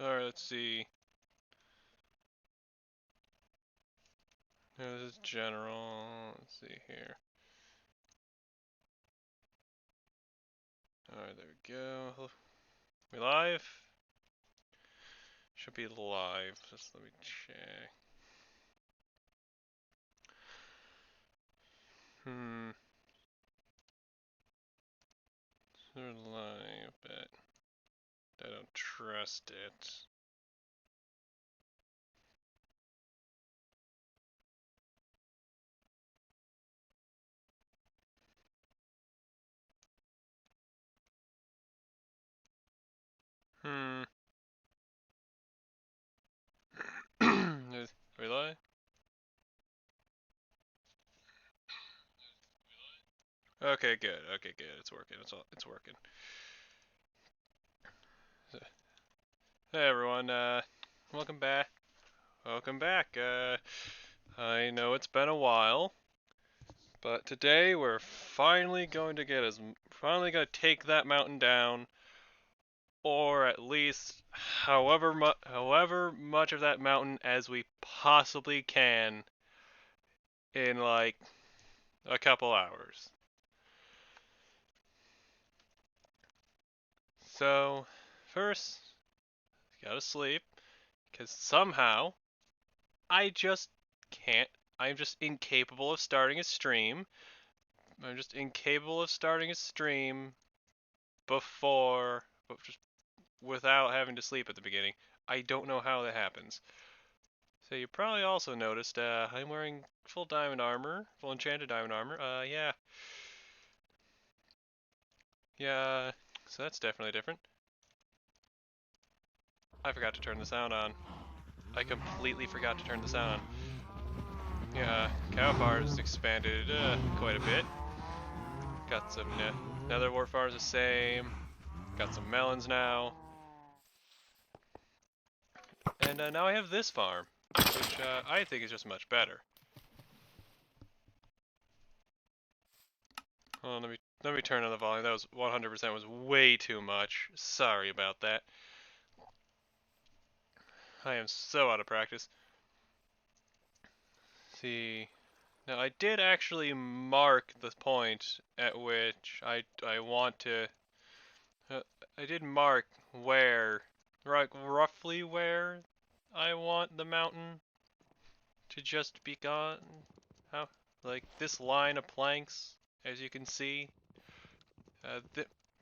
Alright, let's see. No, this is general. Let's see here. Alright, there we go. We live? Should be live. Just let me check. Sort of live, but I don't trust it. Are we live? Okay, good. Okay, good. It's working. It's working. Hey everyone, welcome back. Welcome back. I know it's been a while, but today we're finally going to take that mountain down, or at least however much of that mountain as we possibly can in like a couple hours. So, first, gotta sleep, because somehow I just can't. I'm just incapable of starting a stream. I'm just incapable of starting a stream before, just without having to sleep at the beginning. I don't know how that happens. So you probably also noticed I'm wearing full diamond armor, full enchanted diamond armor. Yeah. Yeah, so that's definitely different. I forgot to turn the sound on. I completely forgot to turn the sound on. Yeah, cow farms expanded quite a bit. Got some nether wart farms the same. Got some melons now. And now I have this farm, which I think is just much better. Oh, let me turn on the volume. That was 100% was way too much. Sorry about that. I am so out of practice. See, now I did actually mark the point at which I want to. I did mark where, roughly where I want the mountain to just be gone. How, like this line of planks, as you can see.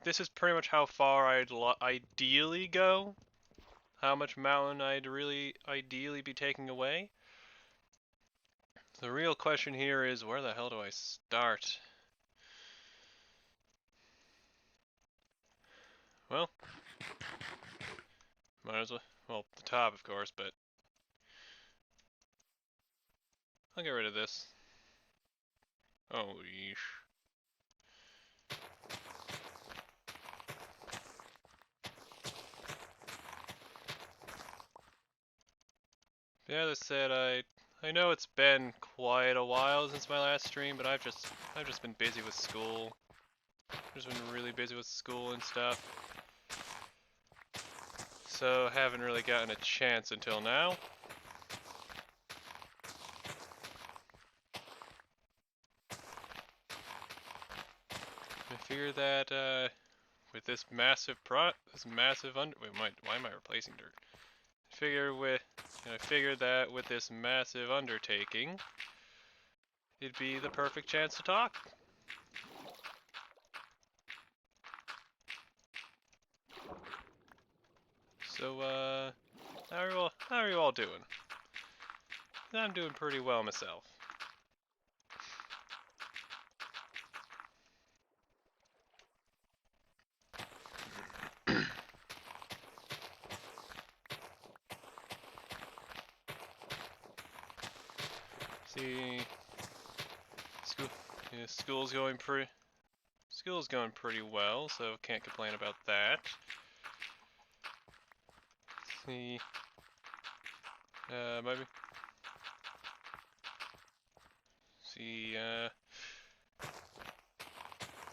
This is pretty much how far I'd ideally go. How much mountain I'd really ideally be taking away. The real question here is, where the hell do I start? Well, might as well, the top of course, but I'll get rid of this. Oh, yeesh. Yeah, that said, I know it's been quite a while since my last stream, but I've just been busy with school. Just been really busy with school and stuff. So haven't really gotten a chance until now. I figure that with this massive wait, why am I replacing dirt? I figured that with this massive undertaking, it'd be the perfect chance to talk. So, how are you all doing? I'm doing pretty well myself. See, school's going pretty well, so can't complain about that. See, maybe. See,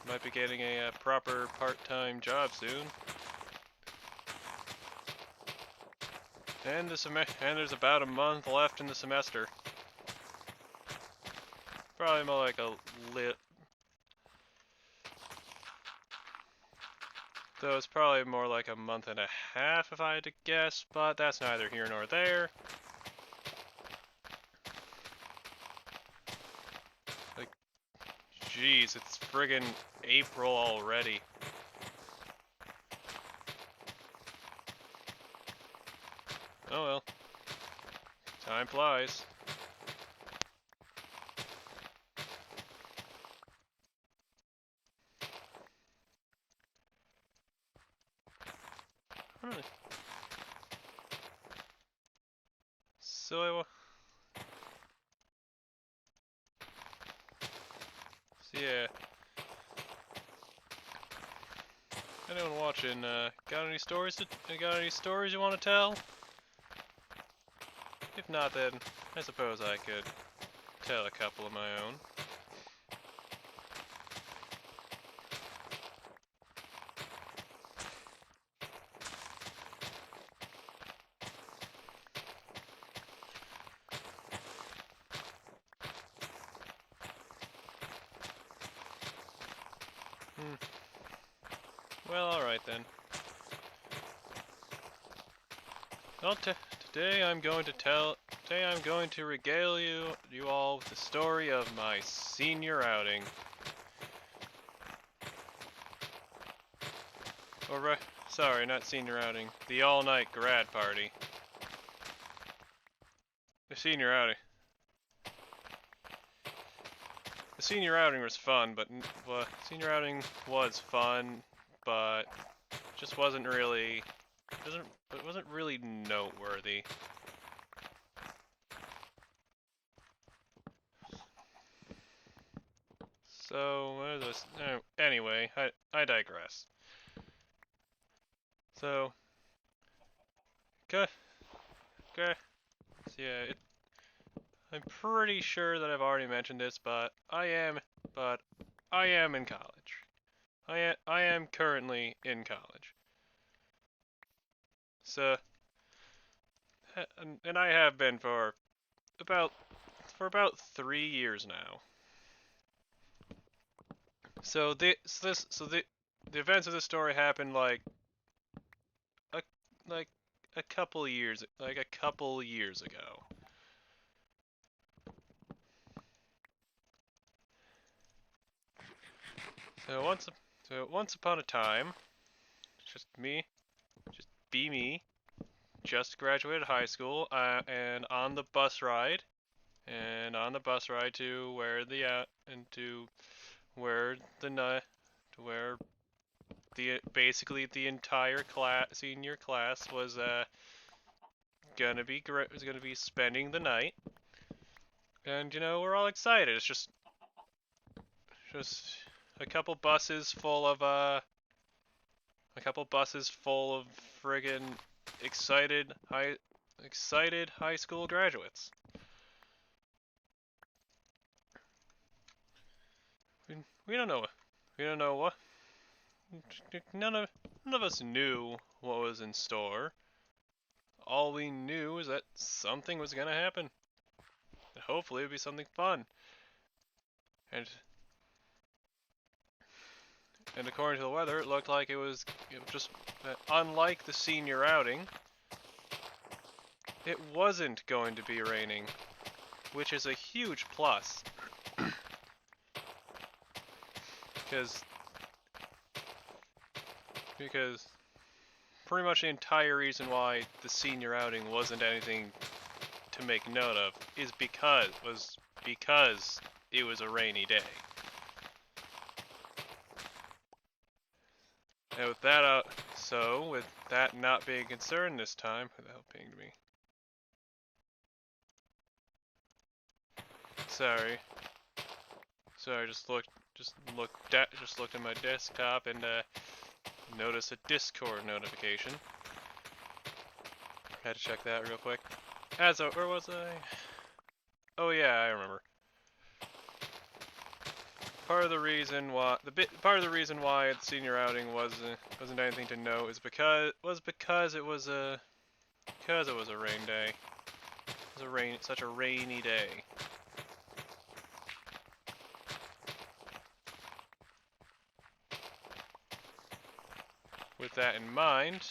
might be getting a proper part-time job soon. And there's about a month left in the semester. Probably more like a lit. Though it's probably more like a month and a half if I had to guess, but that's neither here nor there. Like, jeez, it's friggin' April already. Oh well. Time flies. Really? So yeah. Anyone watching, got any stories you want to tell? If not, then I suppose I could tell a couple of my own. Well, alright then. Well, today I'm going to regale you all with the story of my senior outing. Sorry, not senior outing. The all-night grad party. The senior outing. The senior outing was fun, but senior outing was fun, but just wasn't really noteworthy. So what is this? Anyway, I digress. So, okay. So yeah, I'm pretty sure that I've already mentioned this, but I am in college. I am currently in college. So, and I have been for about 3 years now. So the events of this story happened like a like a couple years ago. So once upon a time, just me, just graduated high school, and on the bus ride, to where basically the entire senior class was gonna be spending the night, and we're all excited. It's just a couple buses full of friggin' excited high school graduates. We don't know. We don't know what. None of us knew what was in store. All we knew is that something was gonna happen. And hopefully it'd be something fun. And according to the weather, it looked like it was just unlike the senior outing, it wasn't going to be raining, which is a huge plus. Because pretty much the entire reason why the senior outing wasn't anything to make note of is because it was a rainy day. And with that not being a concern this time, who the hell pinged me? Sorry, I just looked at my desktop and noticed a Discord notification. Had to check that real quick. Where was I? Oh yeah, I remember. Part of the reason why the senior outing wasn't anything to note is because it was Because it was a rain day. It was such a rainy day. With that in mind,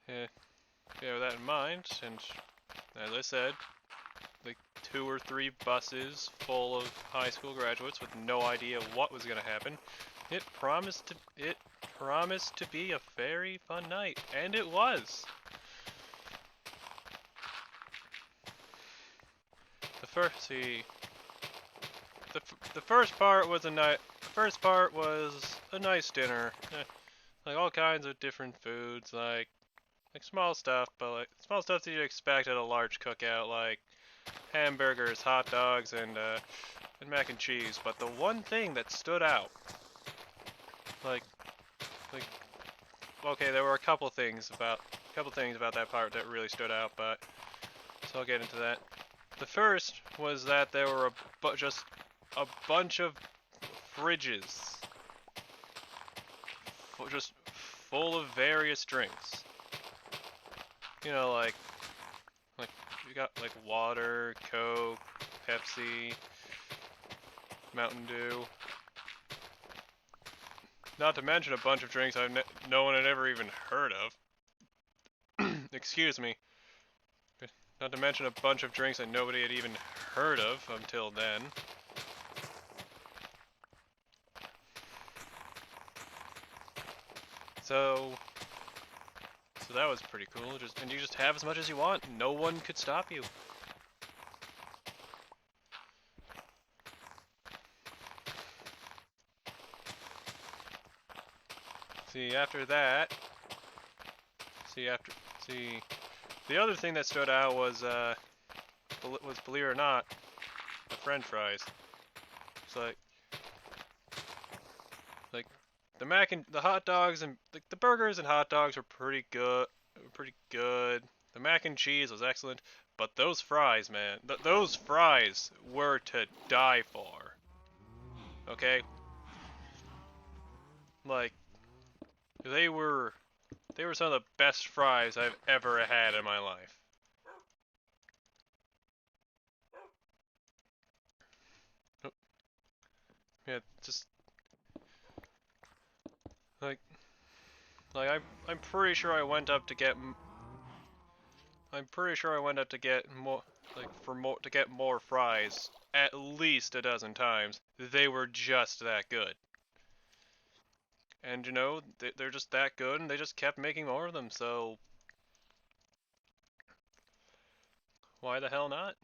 yeah, with that in mind, and as I said, like 2 or 3 buses full of high school graduates with no idea what was gonna happen. It promised to be a very fun night, and it was. The first part was a nice dinner. Like all kinds of different foods, like small stuff, but like small stuff that you'd expect at a large cookout, like hamburgers, hot dogs, and mac and cheese. But the one thing that stood out, like like okay, there were a couple things about that part that really stood out, but so I'll get into that. The first was that there were just a bunch of fridges, just full of various drinks. You know, like you got like water, Coke, Pepsi, Mountain Dew. Not to mention a bunch of drinks no one had ever even heard of. Excuse me. Not to mention a bunch of drinks that nobody had even heard of until then. So that was pretty cool. And you just have as much as you want. No one could stop you. See, after that, the other thing that stood out was believe it or not, the French fries. It's like the hot dogs and the burgers and hot dogs were pretty good. The mac and cheese was excellent, but those fries, man, those fries were to die for. Okay, like they were some of the best fries I've ever had in my life. Oh. Yeah, just like I'm pretty sure I went up to get more to get more fries at least a dozen times. They were just that good. And you know, they're just that good, and they just kept making more of them, so why the hell not?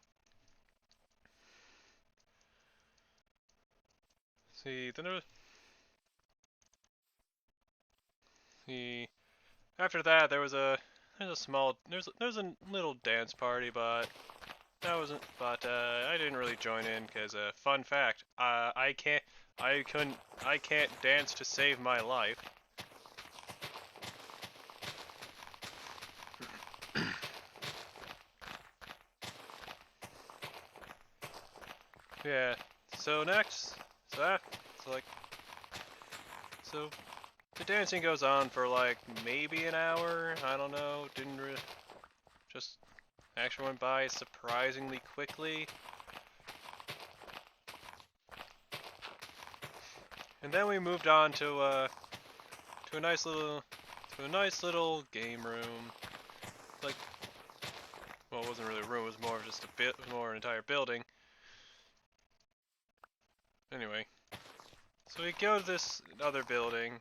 See, then after that there's a little dance party, but I didn't really join in because fun fact, I can't dance to save my life. Yeah. So next, so that, so like, so the dancing goes on for like maybe an hour. I don't know. Didn't really, just actually went by surprisingly quickly. And then we moved on to a nice little game room. Like, well, it wasn't really a room. It was more of just more an entire building. Anyway, so we go to this other building,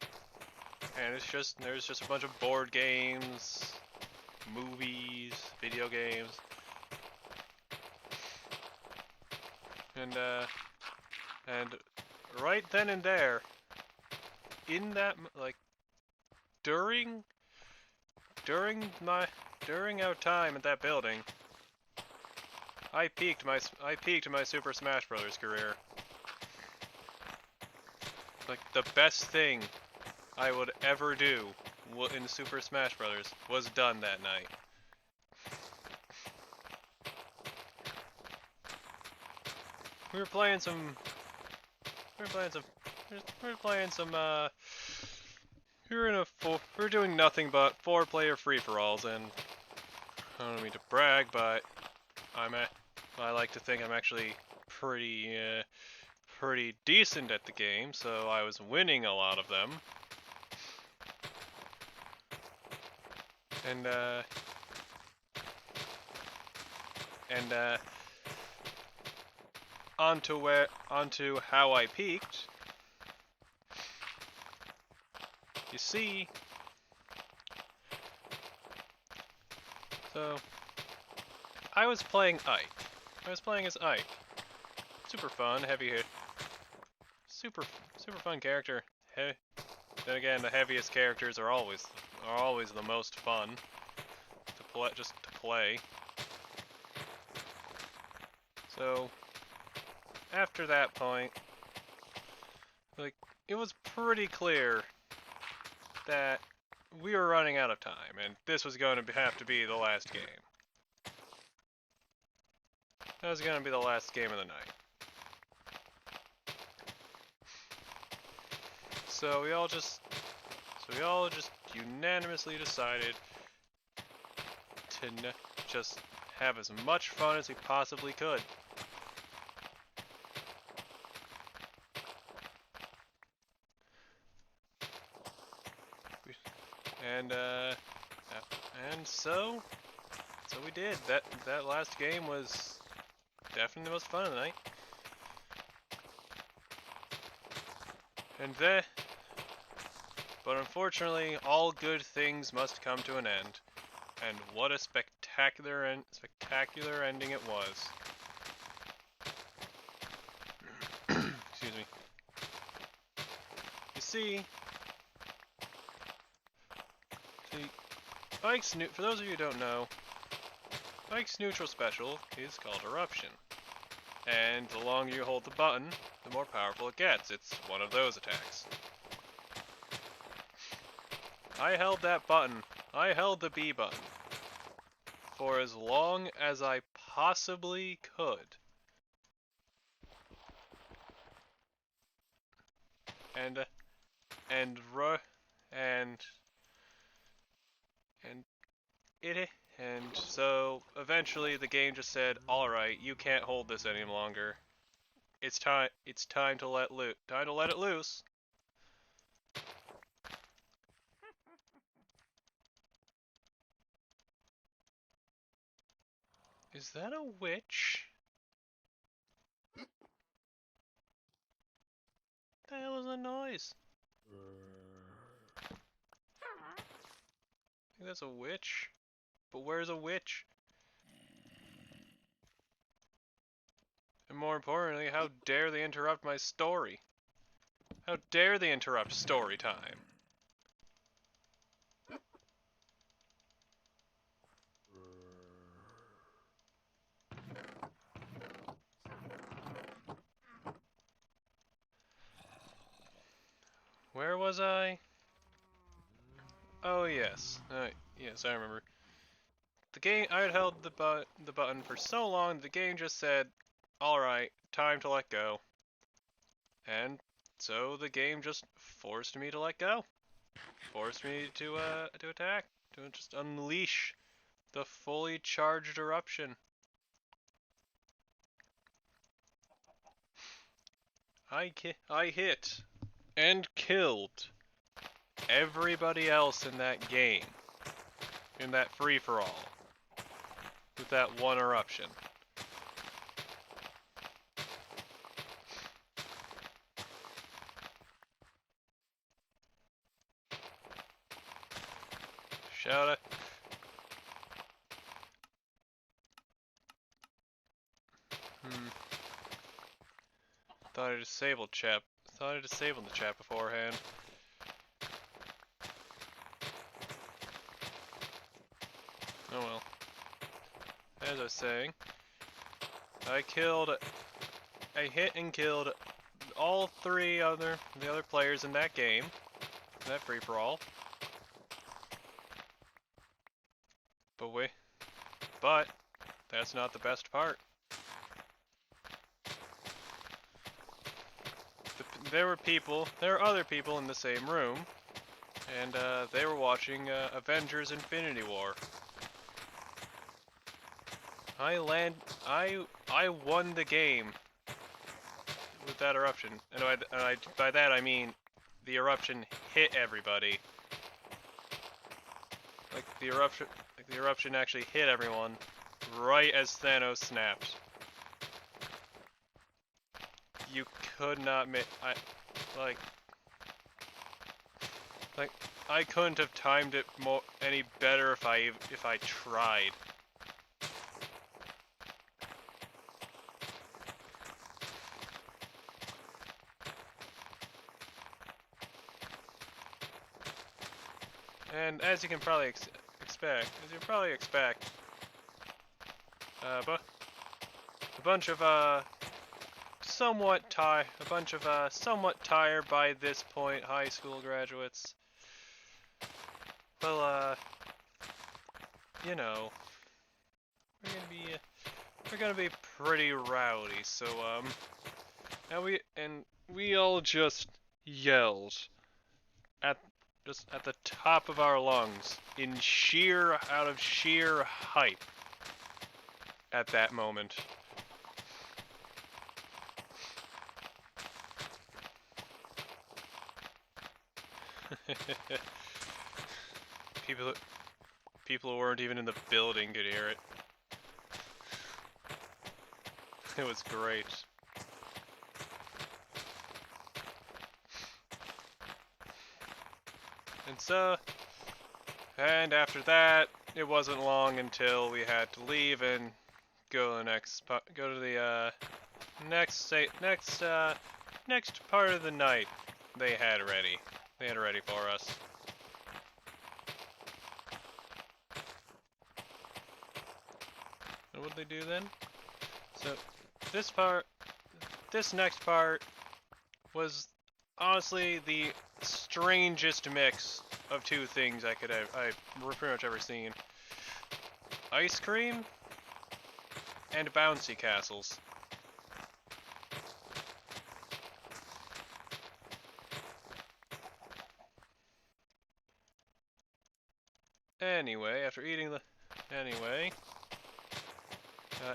and there's just a bunch of board games, movies, video games, and right then and there, in that during our time at that building, I peaked my Super Smash Bros. Career. Like, the best thing I would ever do in Super Smash Bros. Was done that night. We were playing some, we were doing nothing but 4-player free-for-alls, and I don't mean to brag, but I like to think I'm actually pretty decent at the game, so I was winning a lot of them. And onto how I peaked. You see, so I was playing Ike. I was playing as Ike. Super fun, heavy hit. Super fun character. Then again, the heaviest characters are always the most fun to play, just to play. So after that point, like, it was pretty clear that we were running out of time, and this was going to have to be the last game. That was going to be the last game of the night. So we all just unanimously decided to just have as much fun as we possibly could. And so we did. That last game was definitely the most fun of the night. But unfortunately, all good things must come to an end. And what a spectacular ending it was. Excuse me. You see, for those of you who don't know, Ike's neutral special is called Eruption. And the longer you hold the button, the more powerful it gets. It's one of those attacks. I held that button. I held the B button for as long as I possibly could. And so eventually the game just said, "All right, you can't hold this any longer. It's time to let it loose." Is that a witch? What the hell is that noise? I think that's a witch. But where's a witch? And more importantly, how dare they interrupt my story? How dare they interrupt story time? Where was I? Oh yes. Yes, I remember. The game, I had held the button for so long, the game just said, "Alright, time to let go." And so the game just forced me to let go. Forced me to attack. To just unleash the fully charged eruption. I hit and killed everybody else in that game. In that free-for-all. With that one eruption. Shout out. Thought I disabled the chat beforehand. Oh well. As I was saying, I hit and killed all three the other players in that game, that free-for-all. But that's not the best part. There were other people in the same room, and they were watching Avengers Infinity War. I won the game with that eruption, and by that I mean the eruption hit everybody. Like the eruption actually hit everyone right as Thanos snapped. You could not make like I couldn't have timed it any better if I tried. And as you can probably expect, but a bunch of somewhat tired by this point high school graduates. Well, you know, we're gonna be pretty rowdy. So and we all just yelled at at the top of our lungs out of sheer hype at that moment. People who weren't even in the building could hear it. It was great. And after that, it wasn't long until we had to leave and go to the next part of the night they had ready. They had ready for us. And what did they do then? So this next part was honestly the strangest mix of two things I've pretty much ever seen. Ice cream and bouncy castles. Anyway,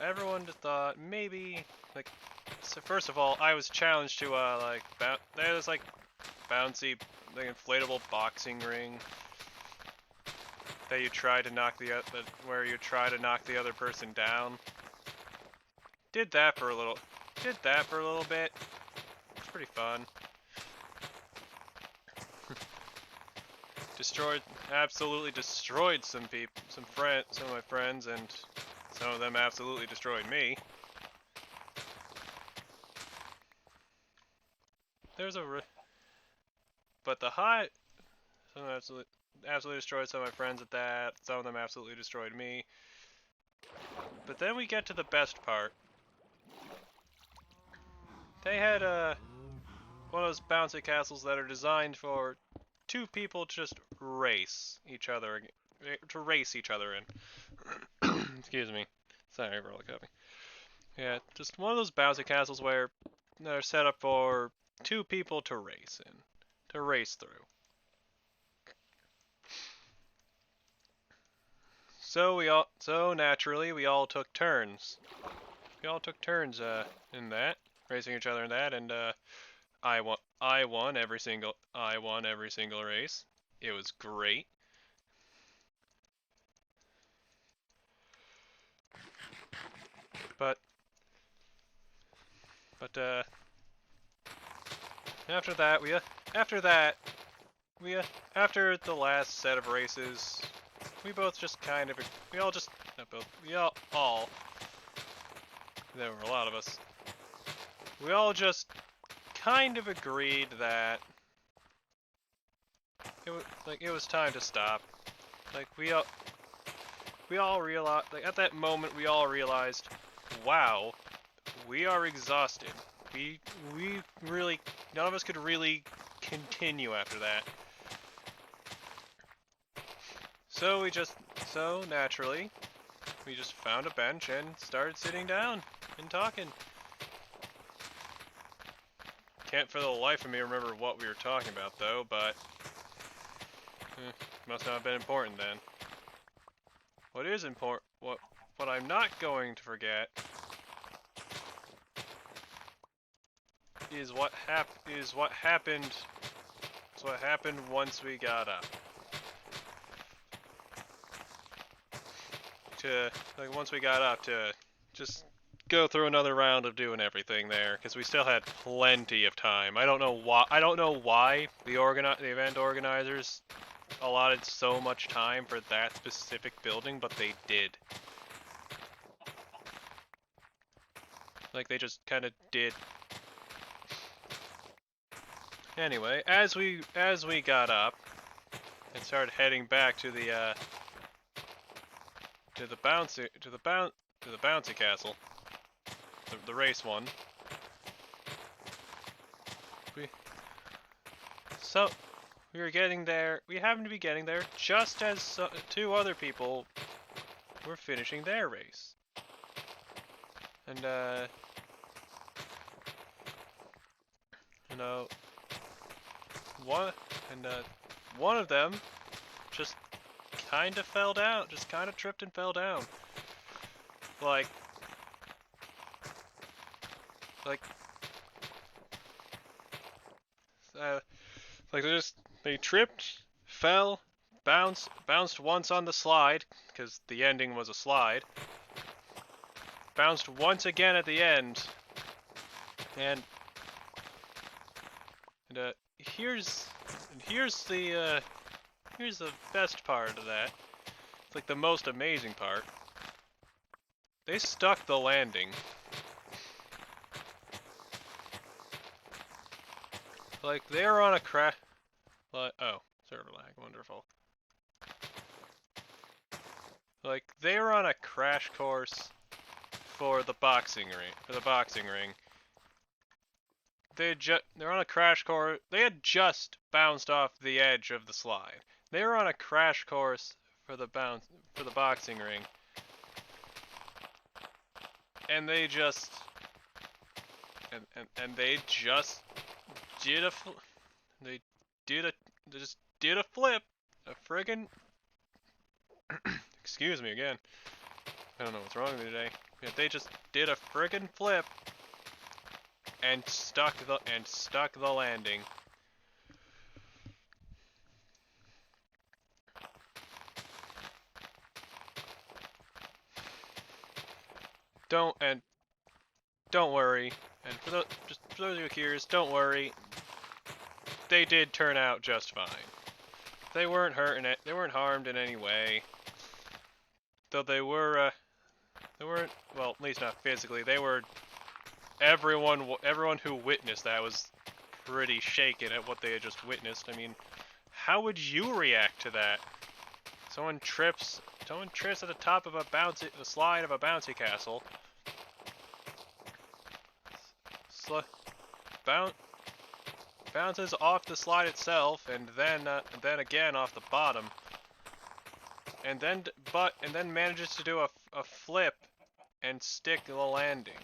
everyone just thought maybe, like, so first of all, I was challenged to, there's, like, bouncy, like, inflatable boxing ring that you try to knock where you try to knock the other person down. Did that for a little bit. It's pretty fun. Absolutely destroyed some of my friends, and some of them absolutely destroyed me. But the high, some absolutely destroyed some of my friends at that. Some of them absolutely destroyed me. But then we get to the best part. They had one of those bouncy castles that are designed for two people to just race each other in. Excuse me. Sorry for all the coughing. Yeah, just one of those bouncy castles where they're set up for two people to race through. So naturally we all took turns. In that, racing each other in that, and I won every single race. It was great. But after the last set of races, we all there were a lot of us. We all just kind of agreed that it was time to stop. Like we all realized, like at that moment we all realized, wow, we are exhausted. We really, none of us could really continue after that. So naturally, we just found a bench and started sitting down and talking. Can't for the life of me remember what we were talking about though, but must not have been important then. What what I'm not going to forget is what happened once we got up. Once we got up to just go through another round of doing everything there, because we still had plenty of time. I don't know why the event organizers allotted so much time for that specific building, but they did. Like, they just kind of did. Anyway, as we got up and started heading back to the bouncy castle, the race one. We were getting there. We happened to be getting there just as two other people were finishing their race, and you know, one of them just kind of fell down, just kind of tripped and fell down. Like they tripped, fell, bounced once on the slide, because the ending was a slide, bounced once again at the end, and here's the best part of that. It's like the most amazing part. They stuck the landing. Like, they were on a oh, server lag, wonderful. Like, they were on a crash course for the boxing ring. They're on a crash course. They had just bounced off the edge of the slide. They were on a crash course for the boxing ring. And they just they just did a flip, a friggin' excuse me again. I don't know what's wrong with me today. Yeah, they just did a friggin' flip and stuck the landing. Don't worry. And for those of you curious, don't worry. They did turn out just fine. They weren't harmed in any way. Though they weren't, well, at least not physically. They were, everyone who witnessed that was pretty shaken at what they had just witnessed. I mean, how would you react to that? Someone trips at the top of the slide of a bouncy castle. Bounces off the slide itself, and then again off the bottom, and then manages to do a flip and stick the landing.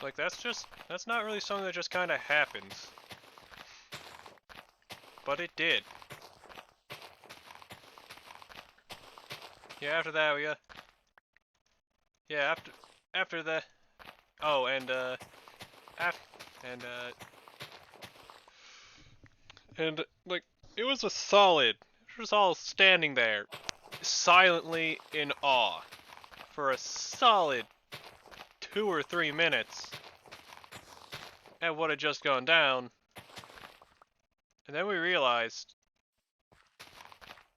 Like, that's not really something that just kind of happens, but it did. Yeah, after that, after the, oh, and like, it was just all standing there, silently in awe, for a solid 2 or 3 minutes at what had just gone down, and then we realized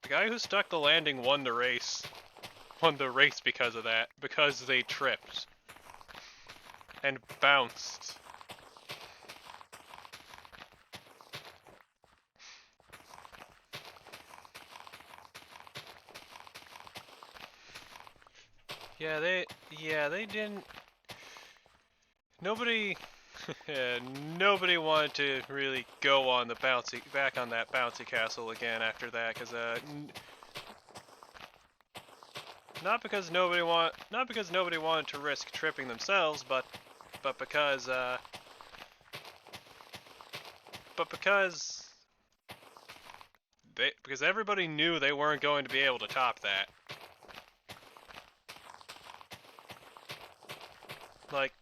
the guy who stuck the landing won the race. Won the race because of that. Because they tripped. And bounced. Yeah, they didn't... Nobody... nobody wanted to really go on the back on that bouncy castle again after that, because not because nobody wanted to risk tripping themselves, but because but because everybody knew they weren't going to be able to top that. Like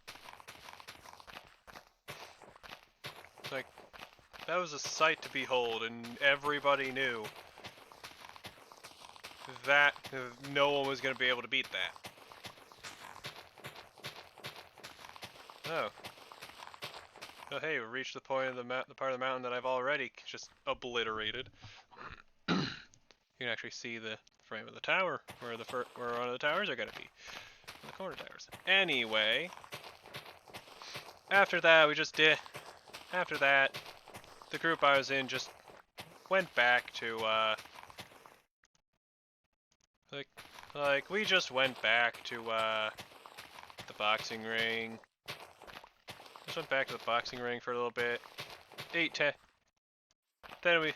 that was a sight to behold, and everybody knew that no one was going to be able to beat that. Oh. Oh, hey, we reached the point of the part of the mountain that I've already just obliterated. You can actually see the frame of the tower, where one of the towers are going to be. The corner towers. Anyway, after that, after that, the group I was in just went back to, we just went back to, the boxing ring. Just went back to the boxing ring for a little bit. 10. Then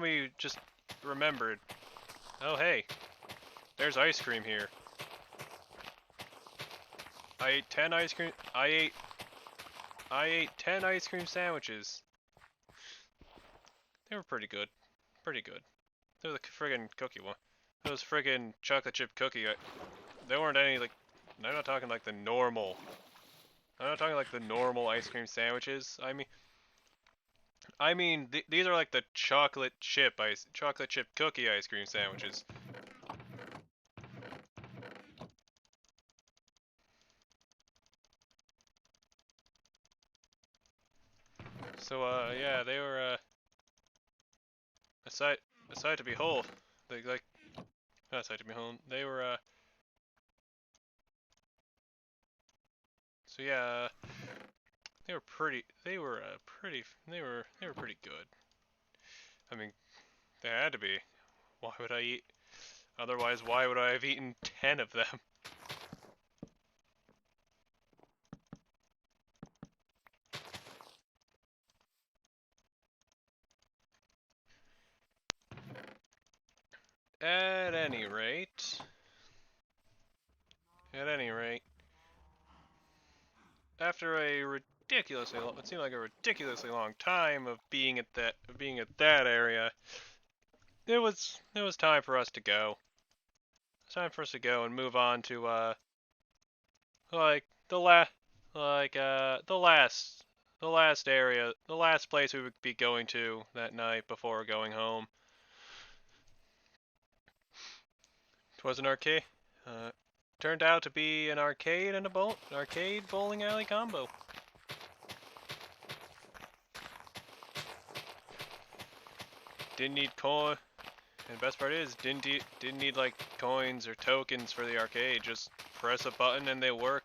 we just remembered, oh hey, there's ice cream here. I ate 10 ice cream sandwiches. They were pretty good. Pretty good. They were the friggin' cookie one. Those friggin' chocolate chip cookie. They weren't any like. I'm not talking like the normal. I'm not talking like the normal ice cream sandwiches. I mean these are like the chocolate chip cookie ice cream sandwiches. So yeah, they were a sight to behold. Not a sight to behold. They were so yeah, they were pretty good. I mean, they had to be. Why would I eat? Otherwise, why would I have eaten 10 of them? At any rate, after what seemed like a ridiculously long time of being at that area, it was time for us to go. It's time for us to go and move on to like the last place we would be going to that night before going home. It was an arcade. Turned out to be an arcade and arcade bowling alley combo. Didn't need coin, and the best part is didn't need like coins or tokens for the arcade. Just press a button and they work.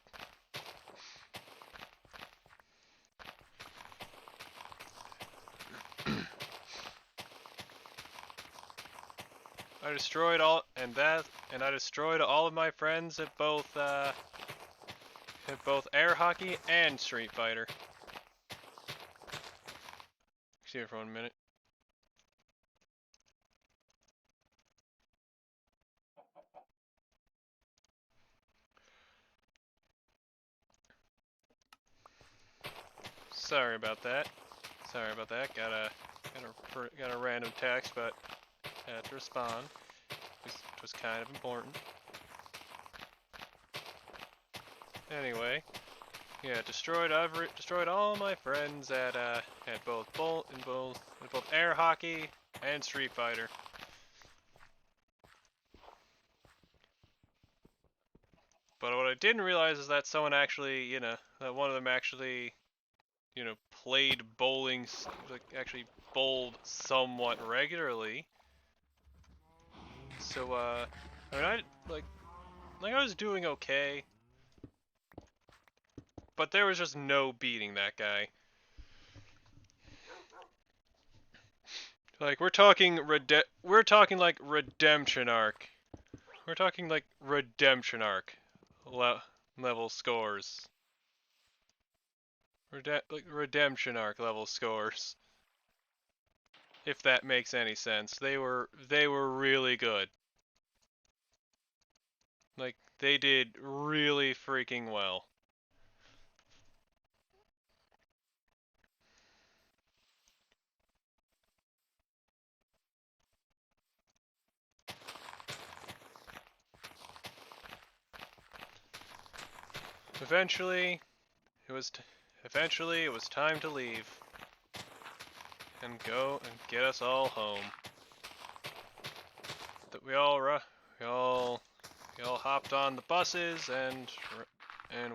I destroyed all of my friends at both air hockey and Street Fighter. Excuse me for 1 minute. Sorry about that. Got a random text, but had to respond. It was kind of important. Anyway, yeah, destroyed all my friends at both air hockey and Street Fighter. But what I didn't realize is that someone actually, that one of them actually, played bowling, actually bowled somewhat regularly. So, I mean, I was doing okay, but there was just no beating that guy. Like we're talking like redemption arc. We're talking like redemption arc level scores. Redemption arc level scores. If that makes any sense. They were really good. Like they did really freaking well. Eventually, it was time to leave and go and get us all home. That we all hopped on the buses and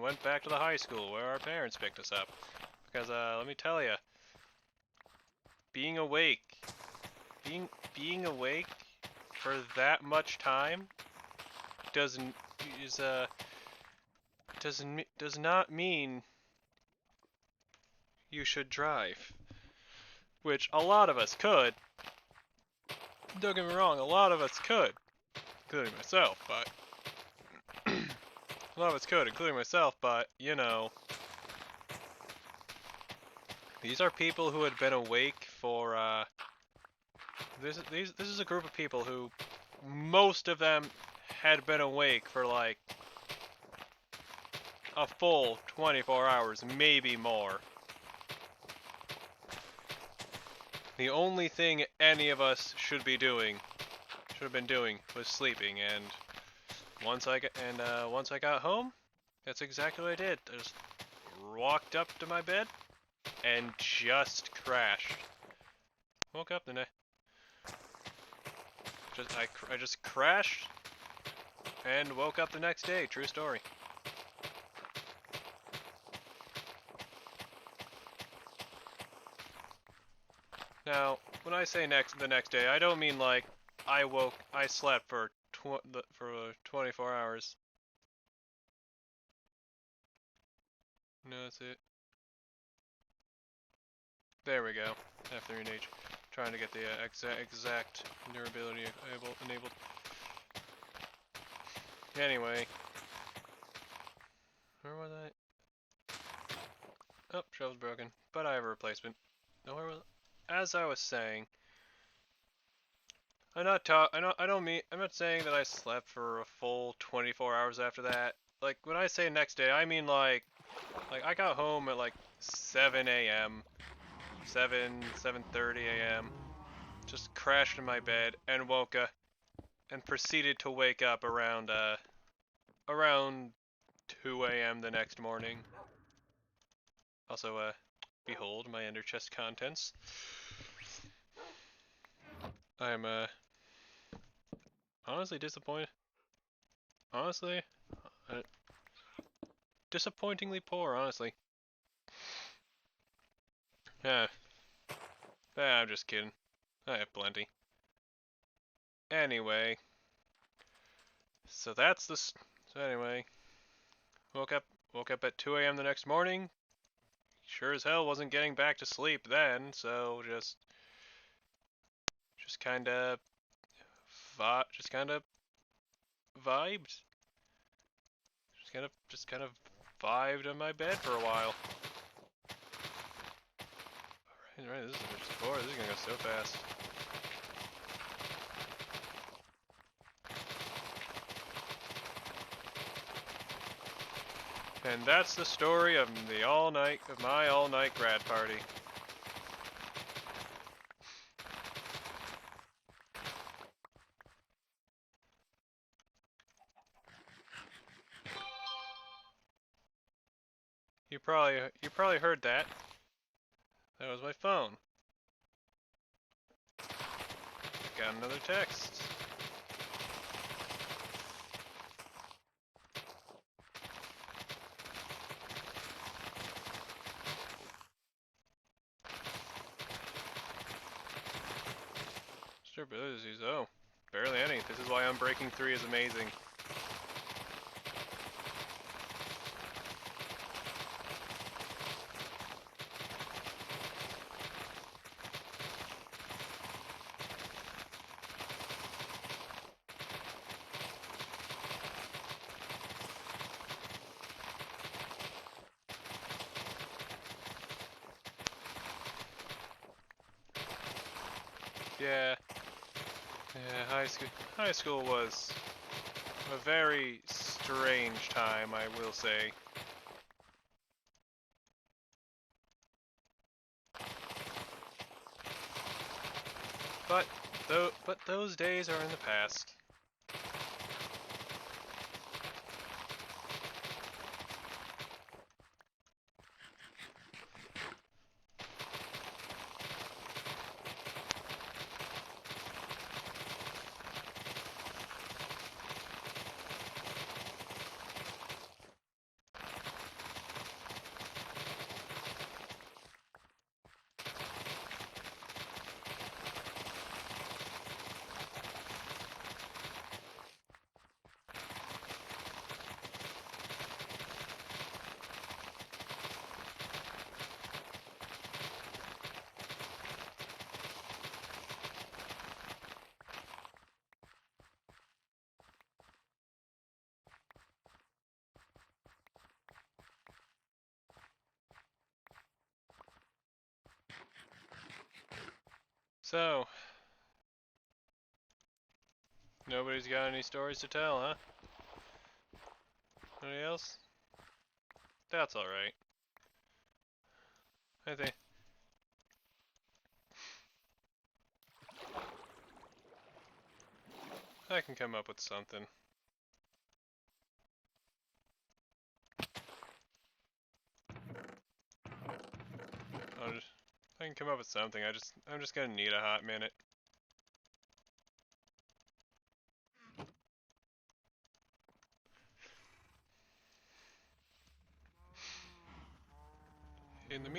went back to the high school where our parents picked us up. Because let me tell you, being awake for that much time does not mean you should drive. Which a lot of us could. Don't get me wrong, a lot of us could, including myself, but a lot of us could, including myself, but you know, these are people who had been awake for this is a group of people who most of them had been awake for like a full 24 hours, maybe more. The only thing any of us should have been doing, was sleeping. And once I got home, that's exactly what I did. I just walked up to my bed and just crashed. Woke up the next. I just crashed and woke up the next day. True story. Now, when I say the next day, I don't mean like I slept for 24 hours. No, that's it. There we go. F3H. Trying to get the exact durability enabled. Anyway. Where was I? Oh, shelf's broken. But I have a replacement. Nowhere was As I was saying, I'm not saying that I slept for a full 24 hours after that. Like, when I say next day, I mean like I got home at like 7 a.m. 7:30 a.m. Just crashed in my bed and and proceeded to wake up around 2 a.m. the next morning. Also, behold my ender chest contents. I'm honestly disappointed. Honestly, disappointingly poor, honestly. Yeah. I'm just kidding. I have plenty. Anyway. So anyway. Woke up at 2 a.m. the next morning. Sure as hell wasn't getting back to sleep then, so just kind of vibed. Just kind of vibed in my bed for a while. Alright, this is a bit score. This is gonna go so fast. And that's the story of my all-night grad party. You probably heard that. That was my phone. Got another text. Abilities, oh, barely any. This is why Unbreaking 3 is amazing. Yeah. Yeah, high school was a very strange time, I will say. But those days are in the past. So, nobody's got any stories to tell, huh? Anybody else? That's alright. I think. I can come up with something. I can come up with something. I'm just gonna need a hot minute. In the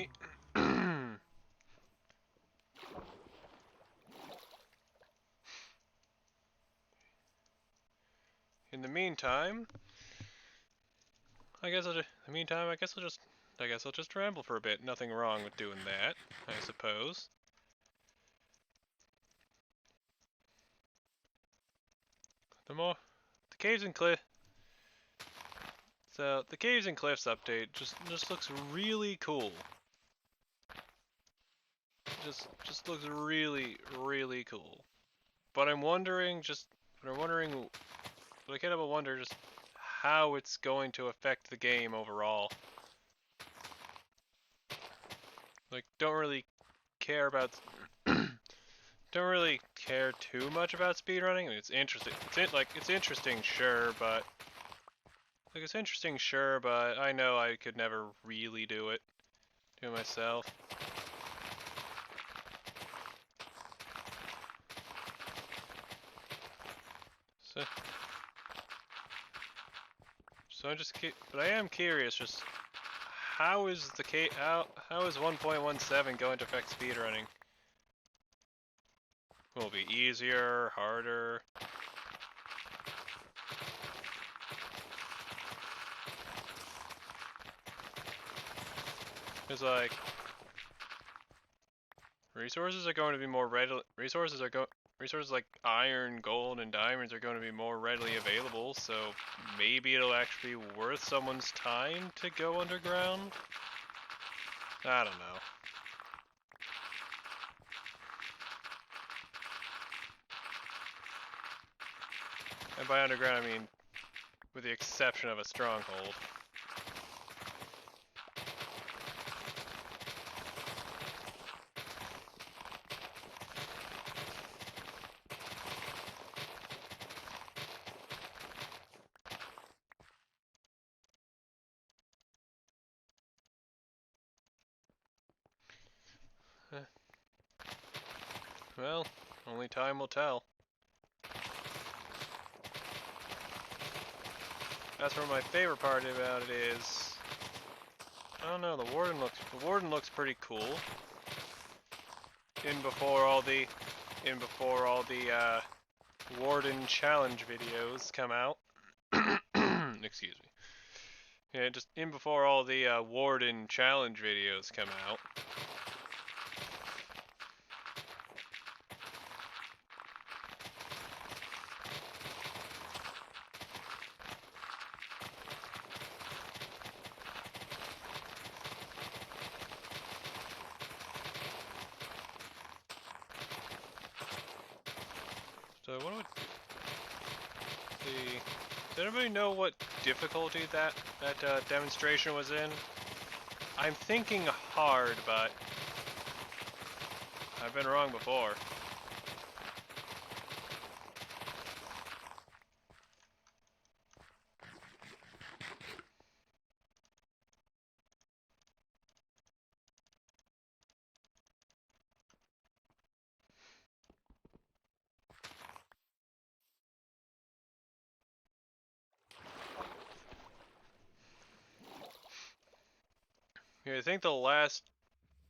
in the meantime, I guess I'll just ramble for a bit. Nothing wrong with doing that, I suppose. The caves and cliff. So the caves and cliffs update just looks really cool. Just looks really cool. But I'm wondering but I can't help but wonder just how it's going to affect the game overall. Like, don't really care about don't really care too much about speedrunning. I mean, it's interesting. It's interesting, sure, but I know I could never really do it myself. So but I am curious, just how is how is 1.17 going to affect speedrunning? Will it be easier, harder? It's like resources are going to be more readily. Resources like iron, gold, and diamonds are going to be more readily available. So maybe it'll actually be worth someone's time to go underground. I don't know. And by underground, I mean with the exception of a stronghold. Well, only time will tell. That's where my favorite part about it is. I don't know. The warden looks pretty cool. In before all the warden challenge videos come out. Excuse me. Yeah, just in before all the warden challenge videos come out. So what would the? Does anybody know what difficulty that demonstration was in? I'm thinking hard, but I've been wrong before. Yeah, I think the last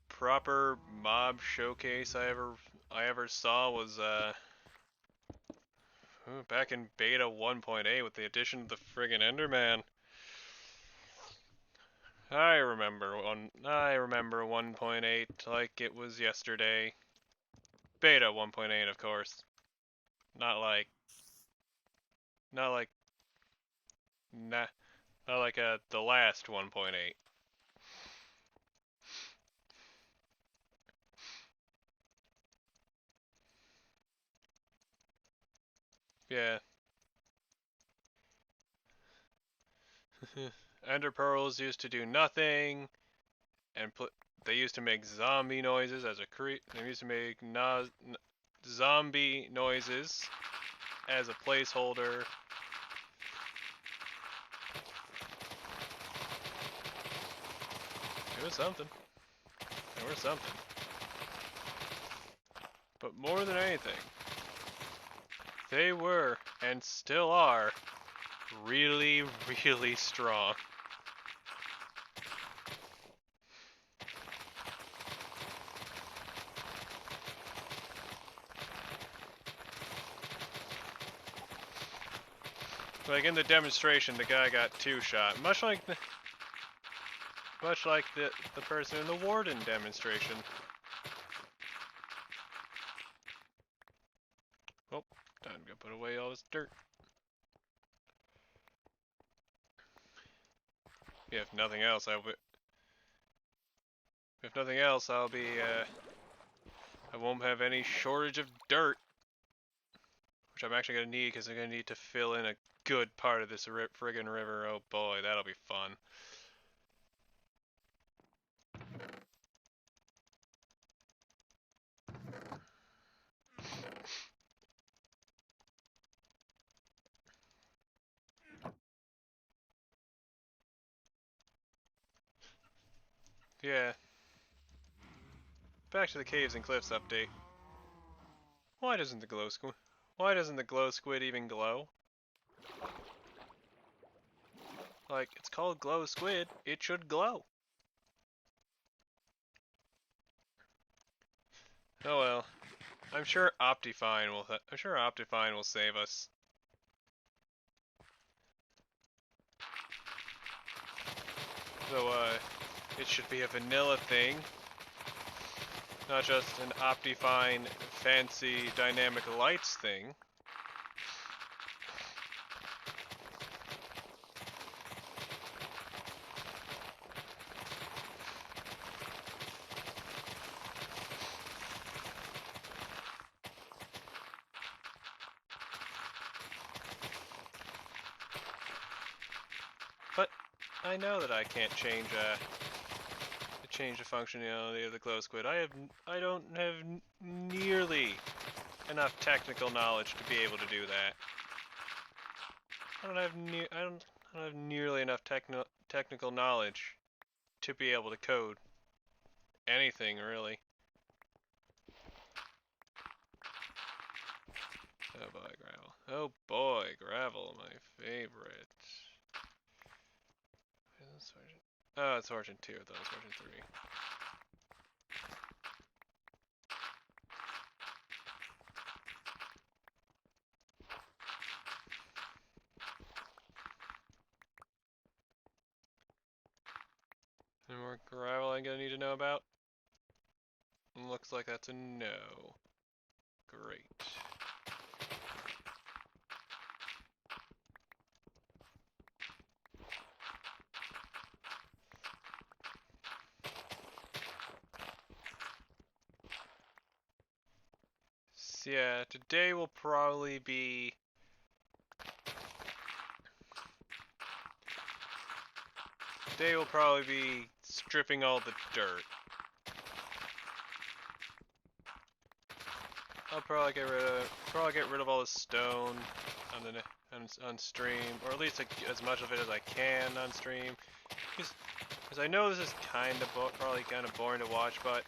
proper mob showcase I ever saw was back in beta 1.8 with the addition of the friggin' Enderman. I remember 1.8 like it was yesterday. Beta 1.8, of course. Not like not like not, not like the last 1.8. Yeah. Ender pearls used to do nothing, and they used to make zombie noises as a they used to make zombie noises as a placeholder. It was something. They were something. But more than anything, they were, and still are, really, really strong. Like in the demonstration, the guy got 2-shot, much like the person in the Warden demonstration. Oh, time to go put away all this dirt. Yeah, if nothing else, I'll be I won't have any shortage of dirt, which I'm actually gonna need because I'm gonna need to fill in a good part of this friggin' river. Oh boy, that'll be fun. Yeah. Back to the caves and cliffs update. Why doesn't the glow squid even glow? Like, it's called glow squid. It should glow. Oh well. I'm sure Optifine will save us. So it should be a vanilla thing, not just an Optifine fancy dynamic lights thing. But I know that I can't change the functionality of the glow squid. I don't have nearly enough technical knowledge to be able to do that. I don't have nearly enough technical knowledge to be able to code anything really. Oh boy, gravel. Oh boy, gravel, my favorite. Oh, it's Sergeant 2, I thought it was Sergeant 3. Any more gravel I'm gonna need to know about? Looks like that's a no. Great. So yeah, today will probably be stripping all the dirt. I'll probably get rid of all the stone on stream, or at least as much of it as I can on stream, because I know this is probably kind of boring to watch, but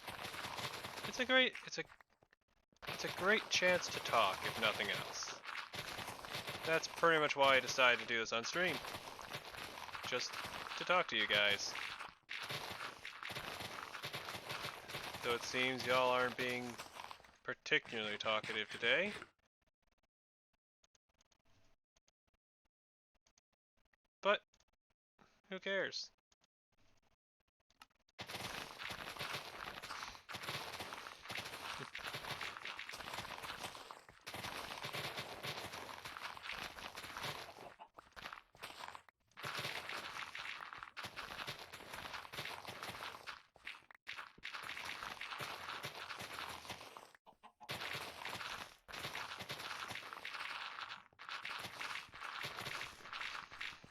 it's a great chance to talk, if nothing else. That's pretty much why I decided to do this on stream, just to talk to you guys. Though it seems y'all aren't being particularly talkative today. But who cares?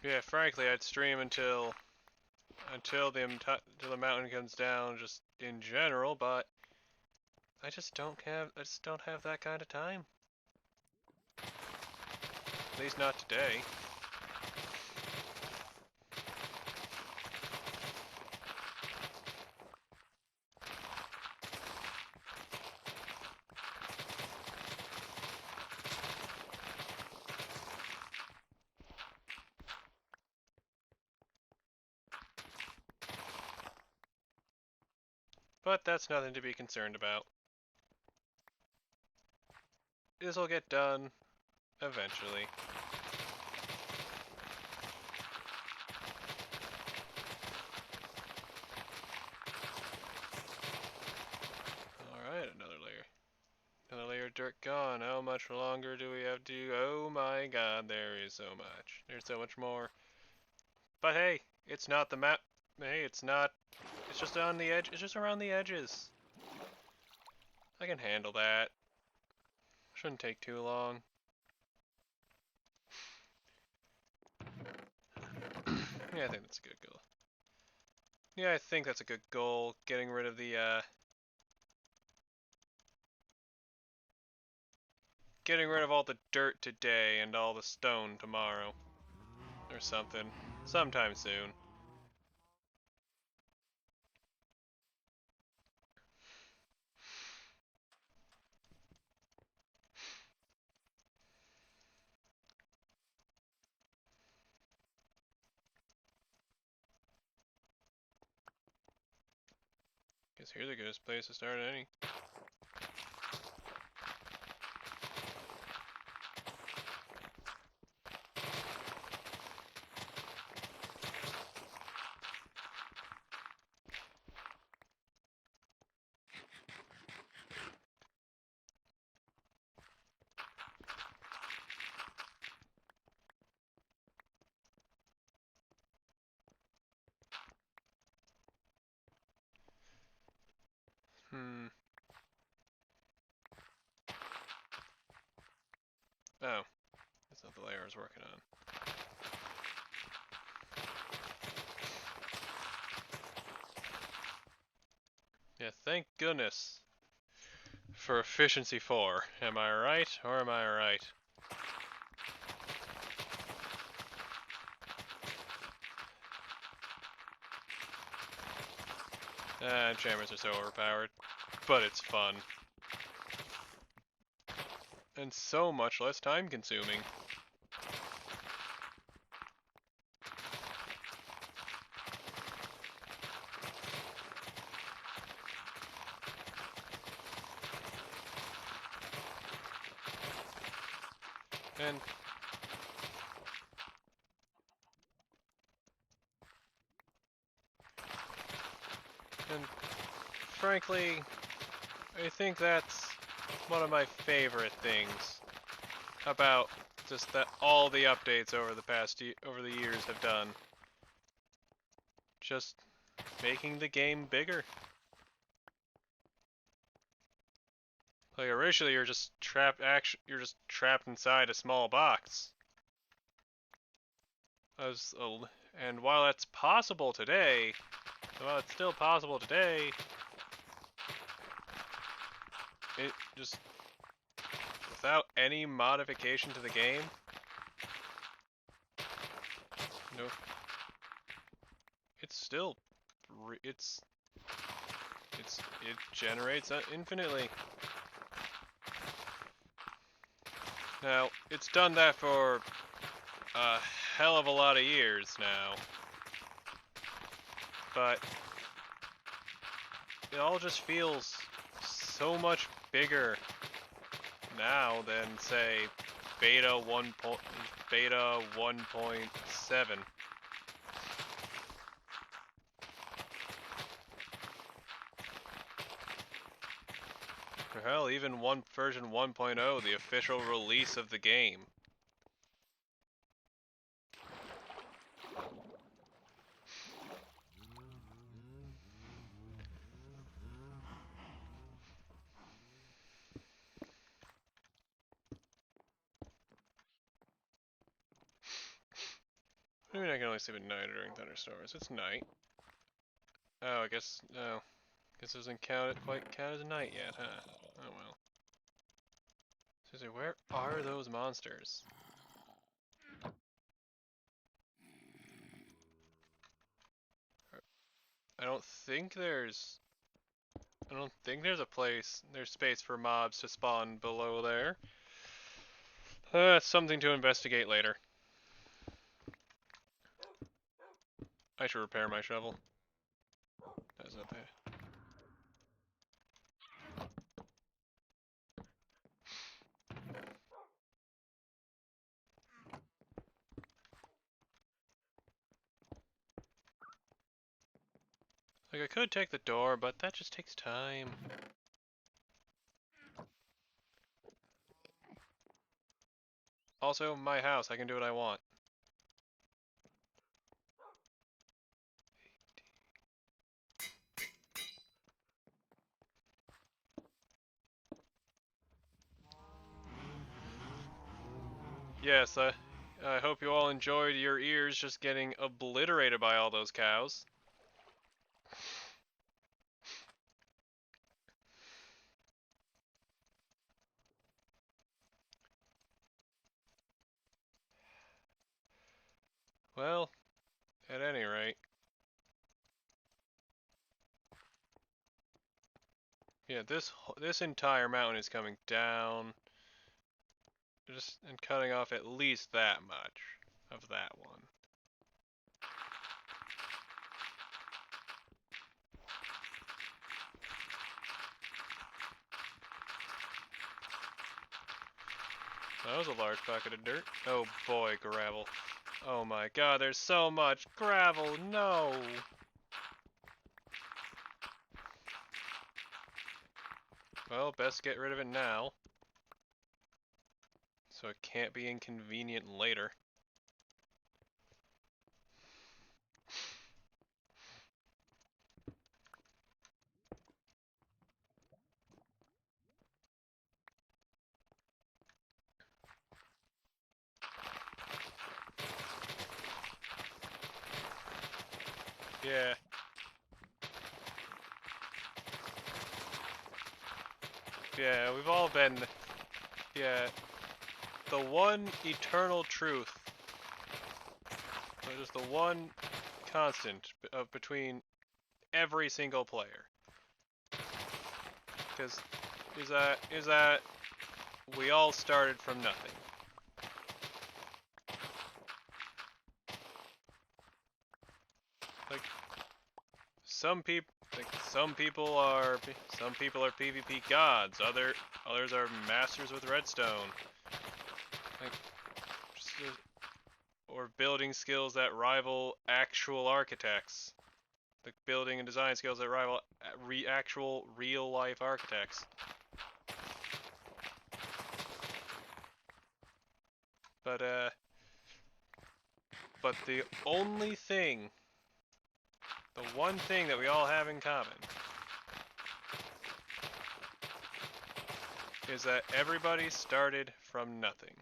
Yeah, frankly, I'd stream until the mountain comes down, just in general. But I just don't have that kind of time. At least not today. But that's nothing to be concerned about. This'll get done eventually. Alright, another layer. Another layer of dirt gone. How much longer do we have to? Oh my god, there is so much. There's so much more. But hey, it's not the map. Hey, it's not. It's just on the edge. It's just around the edges. I can handle that. Shouldn't take too long. Yeah, I think that's a good goal. Yeah, I think that's a good goal. Getting rid of the, getting rid of all the dirt today and all the stone tomorrow. Or something. Sometime soon. Guess here's the goodest place to start any. Oh. That's not the layer I was working on. Yeah, thank goodness for efficiency 4. Am I right, or am I right? Enchantments are so overpowered, but it's fun. And so much less time consuming. And frankly, I think that's one of my favorite things about just that all the updates over the years have done. Just making the game bigger. Like originally, you're just trapped. You're just trapped inside a small box. And while that's possible today, while it's still possible today, it just without any modification to the game. No, it's still it generates infinitely. Now, it's done that for a hell of a lot of years now. But it all just feels so much bigger now than, say, beta 1.7. Or hell, even version 1.0, the official release of the game. assuming I can only sleep at night during thunderstorms. It's night. Oh, I guess, no. Guess it doesn't quite count as night yet, huh? Oh well. Seriously, where are those monsters? I don't think there's... I don't think there's there's space for mobs to spawn below there. That's something to investigate later. I should repair my shovel. That's not bad. Like, I could take the door, but that just takes time. Also, my house, I can do what I want. Yes, I hope you all enjoyed your ears just getting obliterated by all those cows. Well, at any rate. Yeah, this entire mountain is coming down. Just and cutting off at least that much of that one. That was a large bucket of dirt. Oh boy, gravel. Oh my god, there's so much gravel, no! Well, best get rid of it now. So it can't be inconvenient later. Yeah. Yeah, we've all been... Yeah. The one eternal truth, just the one constant between every single player, because is that we all started from nothing. Like some people are PvP gods. Others are masters with redstone. Like, just, or building skills that rival actual architects. The building and design skills that rival actual real life architects. But the only thing, the one thing that we all have in common is that everybody started from nothing.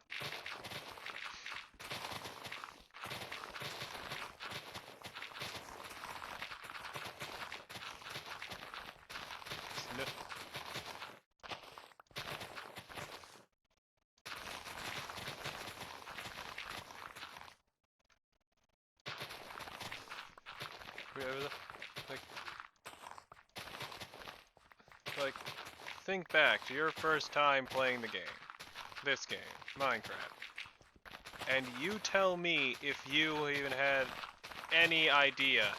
Like, think back to your first time playing the game. This game, Minecraft. And you tell me if you even had any idea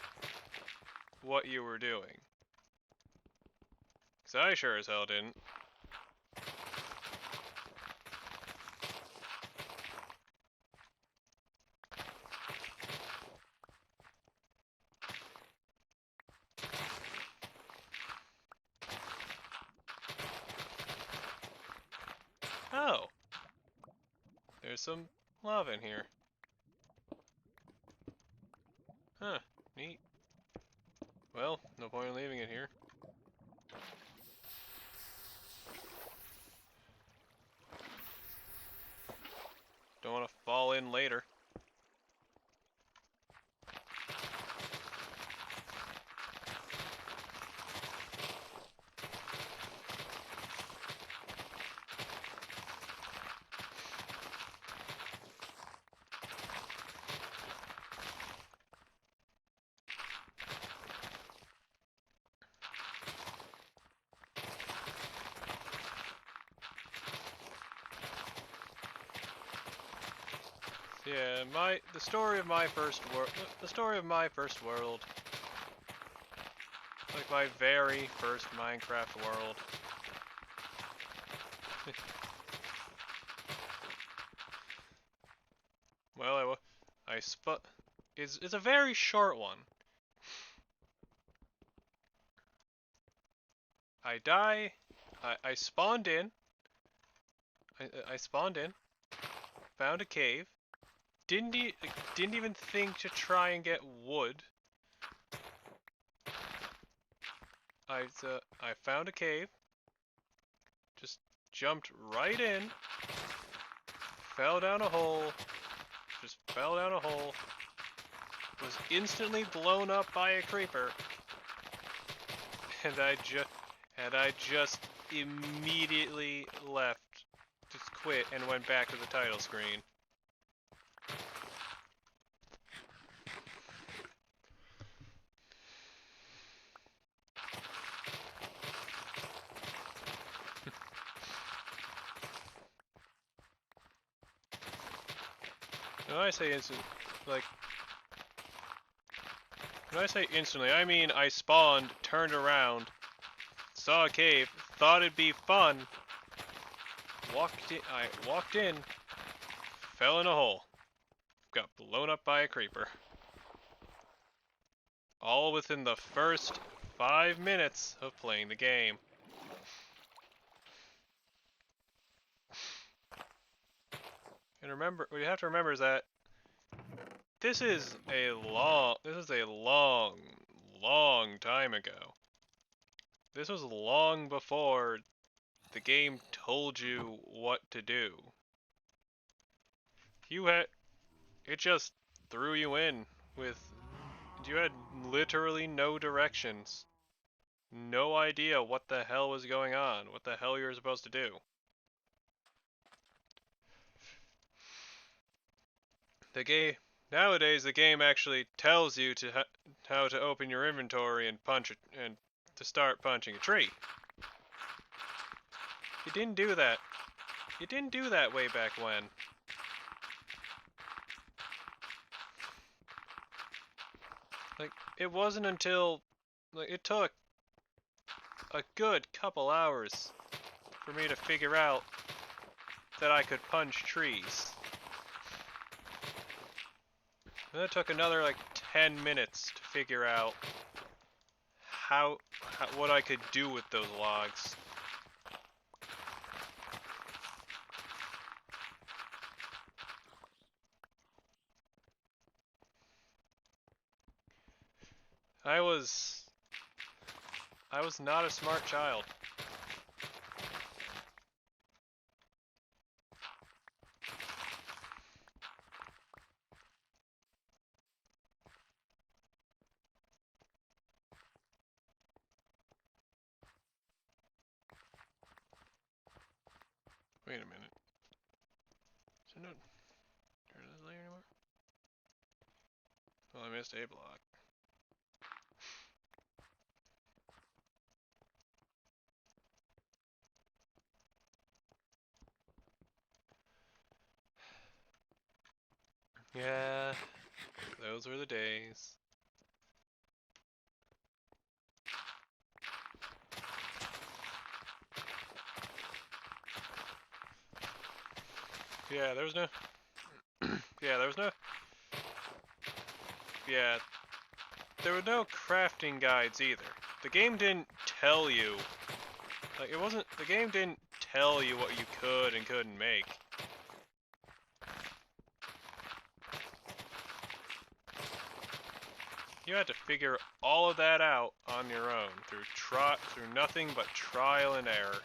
what you were doing. 'Cause I sure as hell didn't. Oh. There's some lava in here. Huh, neat. Well, no point in leaving it here. Don't want to fall in later. Yeah, the story of my first world. The story of my first world. Like my very first Minecraft world. Well, it's a very short one. I die. I spawned in. I spawned in. Found a cave. Didn't even think to try and get wood. I found a cave. Just jumped right in. Fell down a hole. Just fell down a hole. Was instantly blown up by a creeper. And I just immediately left. Just quit and went back to the title screen. When I say instant, like, when I say instantly, I mean I spawned, turned around, saw a cave, thought it'd be fun, I walked in, fell in a hole, got blown up by a creeper. All within the first 5 minutes of playing the game. And remember, what you have to remember is that this is a long, long time ago. This was long before the game told you what to do. It just threw you in with, you had literally no directions. No idea what the hell was going on, what the hell you were supposed to do. Nowadays the game actually tells you how to open your inventory and to start punching a tree. You didn't do that. You didn't do that way back when. Like, it wasn't until, like, it took a good couple hours for me to figure out that I could punch trees. And it took another like 10 minutes to figure out what I could do with those logs. I was not a smart child. Wait a minute. Is there no this layer anymore? Well, I missed a block. Yeah, those were the days. Yeah, there was no... yeah, there was no... Yeah, there were no crafting guides either. The game didn't tell you... Like, it wasn't... The game didn't tell you what you could and couldn't make. You had to figure all of that out on your own, through nothing but trial and error.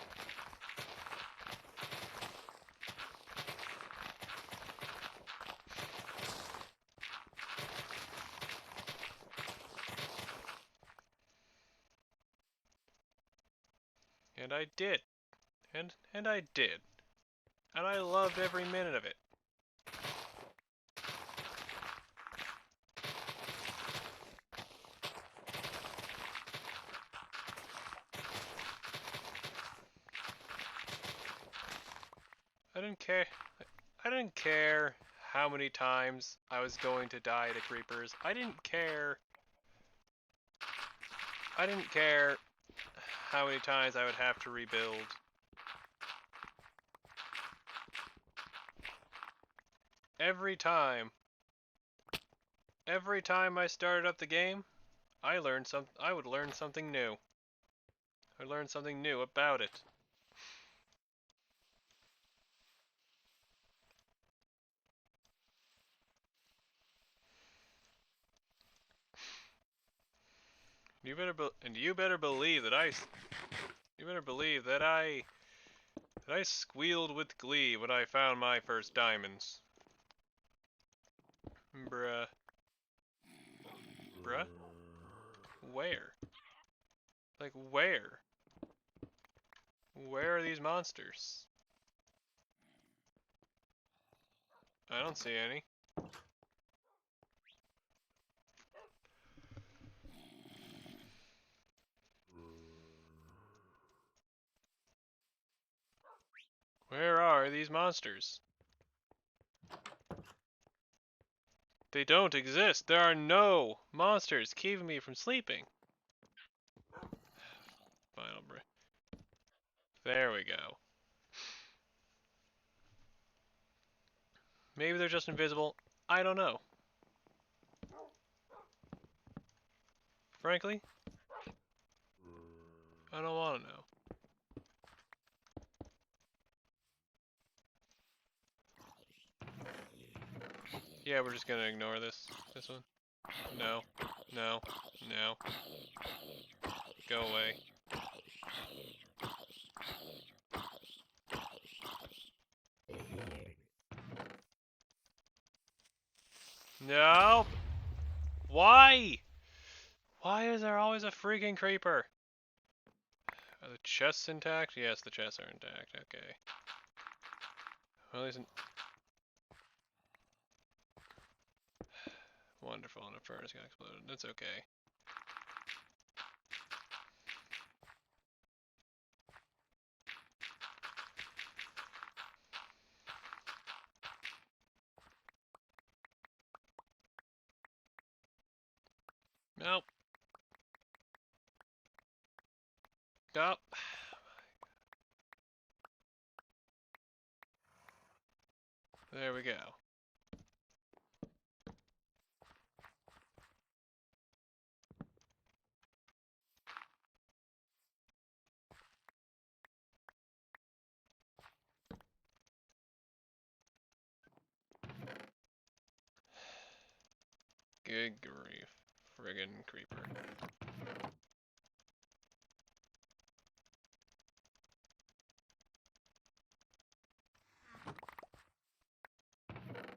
And I did. And I did. And I loved every minute of it. I didn't care how many times I was going to die to creepers. I didn't care. I didn't care how many times I would have to rebuild. Every time I started up the game, I would learn something new. I learned something new about it. You better believe that I squealed with glee when I found my first diamonds. Bruh. Bruh? Where? Like, where? Where are these monsters? I don't see any. Where are these monsters? They don't exist. There are no monsters keeping me from sleeping. Final break. There we go. Maybe they're just invisible. I don't know. Frankly, I don't want to know. Yeah, we're just gonna ignore this one. No, no, no. Go away. No! Why? Why is there always a freaking creeper? Are the chests intact? Yes, the chests are intact. Okay. Well, isn't wonderful, and a furnace got exploded. That's okay. Nope. Nope. There we go. Good grief. Friggin' creeper.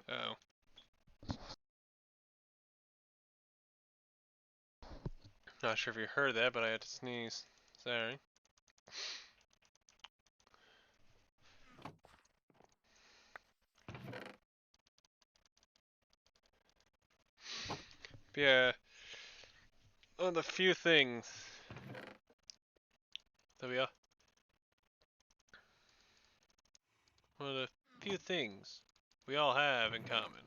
Oh. Not sure if you heard that, but I had to sneeze. Sorry. But yeah. One of the few things that we all... One of the few things we all have in common.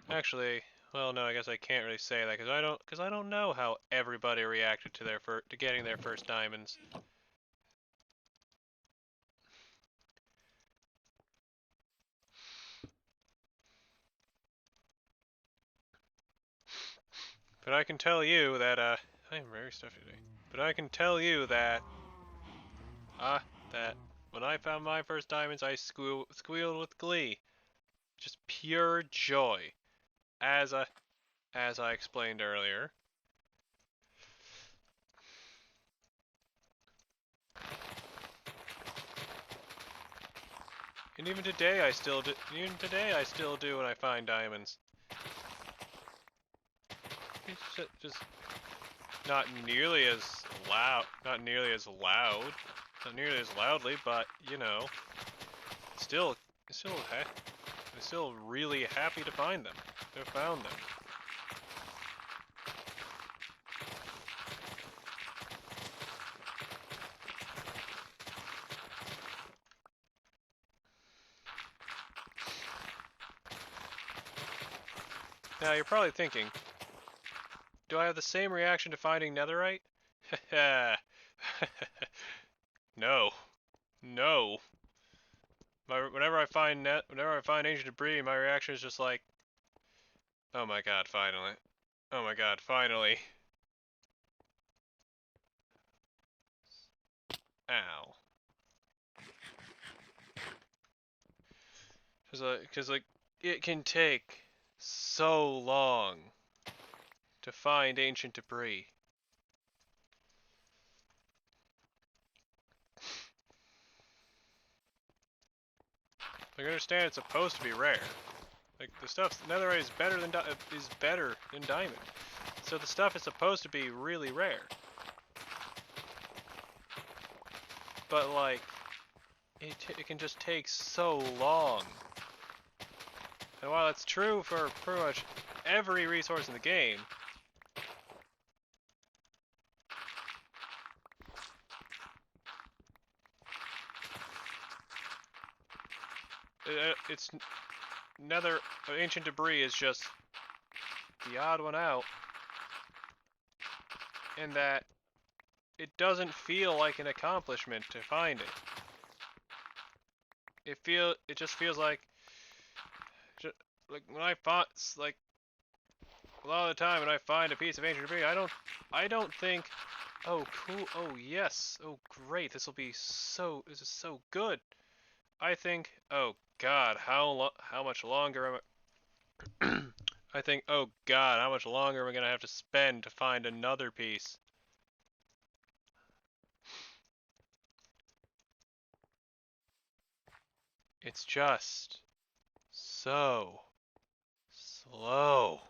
Actually, well, no, I guess I can't really say that because I don't know how everybody reacted to to getting their first diamonds. But I can tell you that I am very stuffy today. But I can tell you that that when I found my first diamonds, I squealed with glee, just pure joy, as I explained earlier. And even today I still do. Even today I still do when I find diamonds. It's just not nearly as loud. Not nearly as loud. Not nearly as loudly, but you know, still, I'm still really happy to find them. To have found them. Now you're probably thinking, do I have the same reaction to finding netherite? No. No. Whenever I find ancient debris, my reaction is just like, oh my god, finally. Oh my god, finally. Ow. Cause like, it can take so long to find ancient debris. Like, I understand it's supposed to be rare. Like, the stuff, netherite is better than diamond. So the stuff is supposed to be really rare. But like, it can just take so long. And while it's true for pretty much every resource in the game, it's ancient debris is just the odd one out, in that it doesn't feel like an accomplishment to find it. It just feels like when I find, like, a lot of the time when I find a piece of ancient debris, I don't think, oh cool, oh yes, oh great, this is so good. I think, oh god, how much longer am I I think, oh god, how much longer am I gonna have to spend to find another piece? It's just so slow.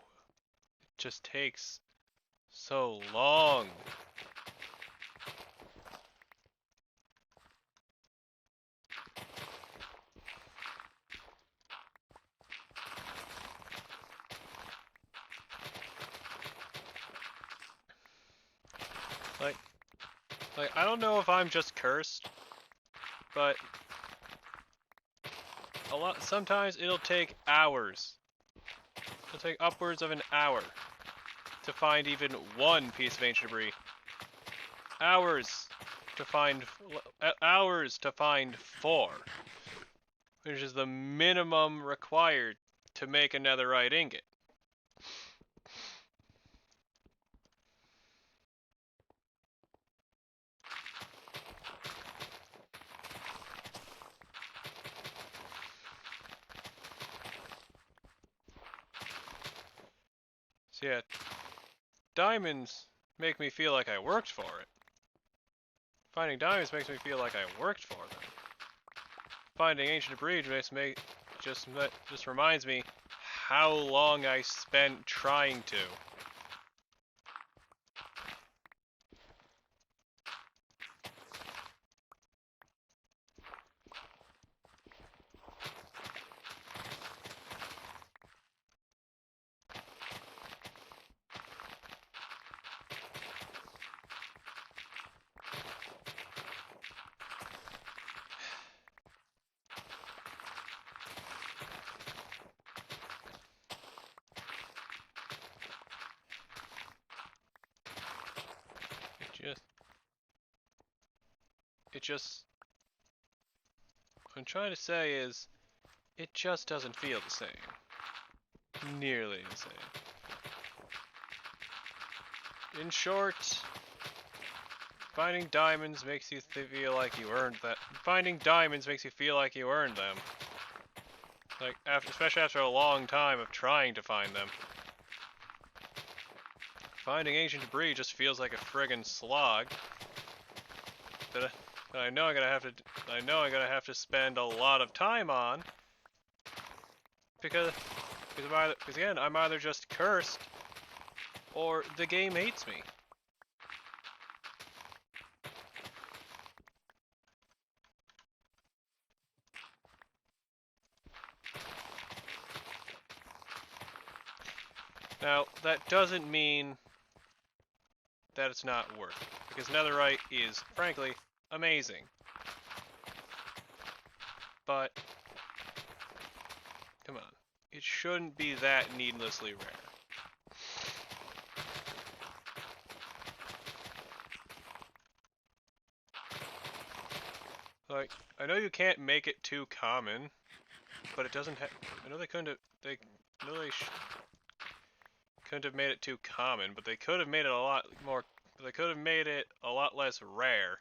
It just takes so long. Like, I don't know if I'm just cursed, but sometimes it'll take hours. It'll take upwards of an hour to find even one piece of ancient debris. Hours to find 4, which is the minimum required to make a netherite ingot. So yeah, diamonds make me feel like I worked for it. Finding diamonds makes me feel like I worked for them. Finding ancient debris just reminds me how long I spent trying to. What I'm trying to say is, it just doesn't feel the same. Nearly the same. In short, finding diamonds makes you feel like you earned that. Finding diamonds makes you feel like you earned them. Like, especially after a long time of trying to find them. Finding ancient debris just feels like a friggin' slog. That I know I'm gonna have to spend a lot of time on. Because again, I'm either just cursed, or the game hates me. Now, that doesn't mean that it's not worth it, because netherite is, frankly, amazing. But, come on, it shouldn't be that needlessly rare. Like, I know you can't make it too common, but it doesn't have. I know they couldn't have. I know they couldn't have made it too common, but they could have made it a lot more. They could have made it a lot less rare.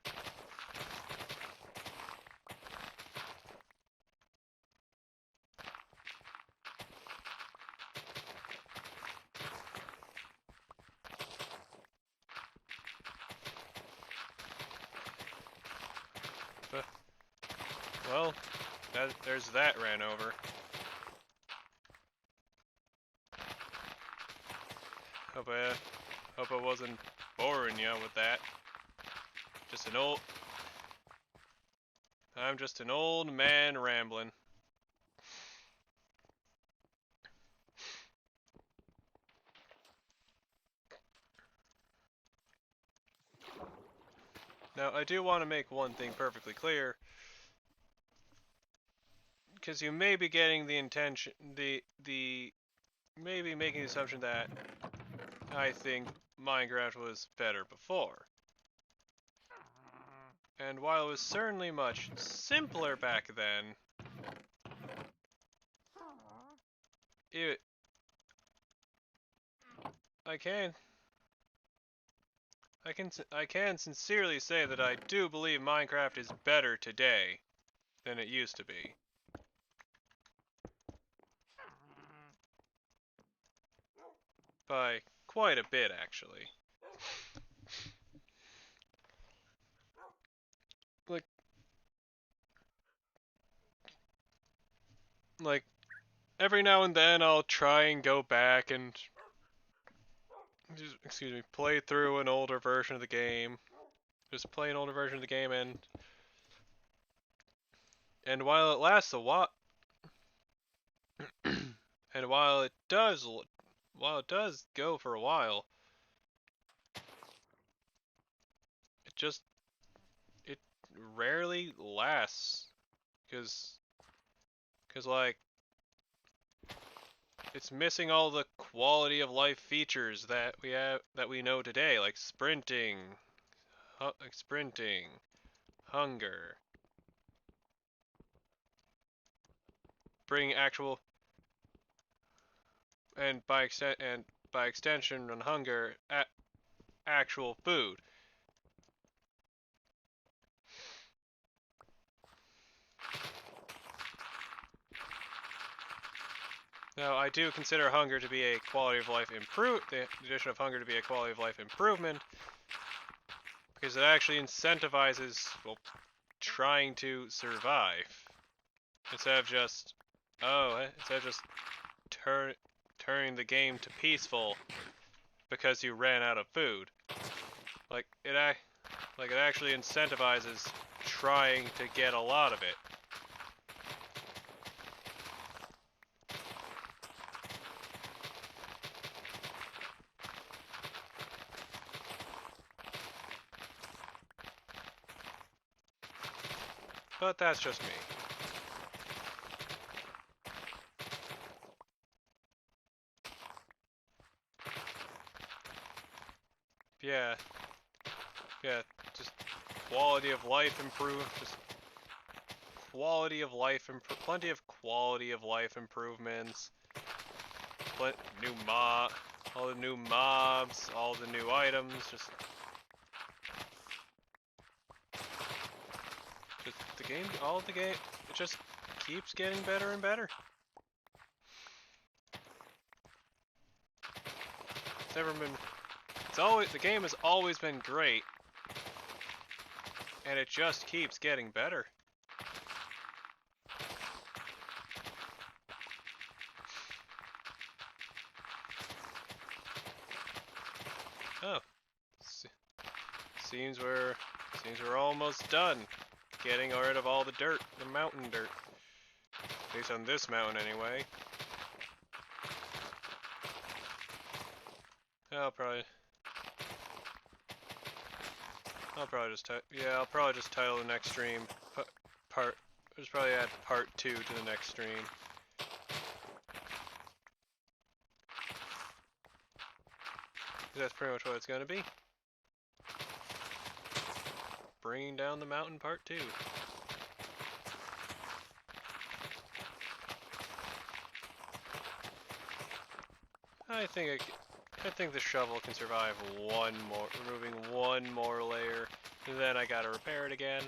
But, well, there's that ran over. Hope I wasn't boring you with that. Just an old. I'm just an old man rambling. Now, I do want to make one thing perfectly clear, because you may be getting the intention, maybe making the assumption that I think Minecraft was better before. And while it was certainly much simpler back then, it, I can sincerely say that I do believe Minecraft is better today than it used to be. By quite a bit, actually. Like, every now and then I'll try and go back and, excuse me, play through an older version of the game. Just play an older version of the game, and while it lasts a while, and while it does go for a while, it it rarely lasts, cause like it's missing all the quality of life features that we know today, like sprinting, hunger, bring actual, and by extension on hunger, actual food. Now, I do consider hunger to be a quality of life the addition of hunger to be a quality of life improvement, because it actually incentivizes, well, trying to survive instead of just turning the game to peaceful because you ran out of food. Like it actually incentivizes trying to get a lot of it. But that's just me. Yeah. Yeah, just quality of life improve, just plenty of quality of life improvements. All the new mobs, all the new items, just the game, it just keeps getting better and better. The game has always been great, and it just keeps getting better. Oh, seems we're almost done getting rid of all the dirt, the mountain dirt. At least on this mountain, anyway. I'll probably just title the next stream just probably add part 2 to the next stream. That's pretty much what it's gonna be. Bringing down the mountain part 2. I think the shovel can survive removing one more layer. And then I gotta repair it again.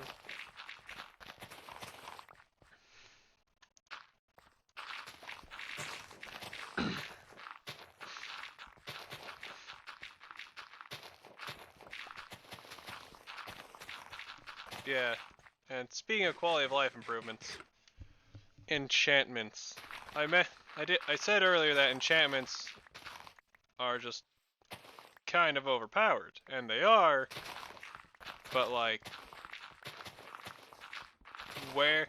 Yeah, and speaking of quality of life improvements, enchantments. I said earlier that enchantments are just kind of overpowered, and they are, but like, where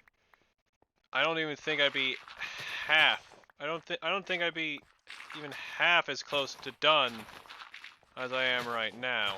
I don't even think I'd be half. I don't think I'd be even half as close to done as I am right now.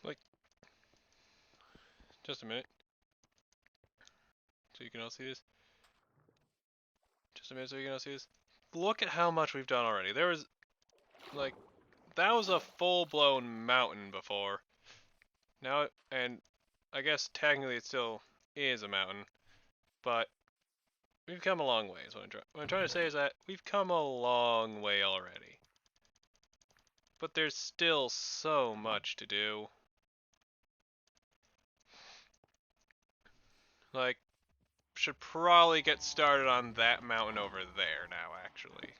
Like, just a minute, so you can all see this. Just a minute, so you can all see this. Look at how much we've done already. There was, like, that was a full-blown mountain before. Now, and I guess technically it still is a mountain, but we've come a long way. Is what I'm trying to say is that we've come a long way already. But there's still so much to do. Like, should probably get started on that mountain over there now, actually.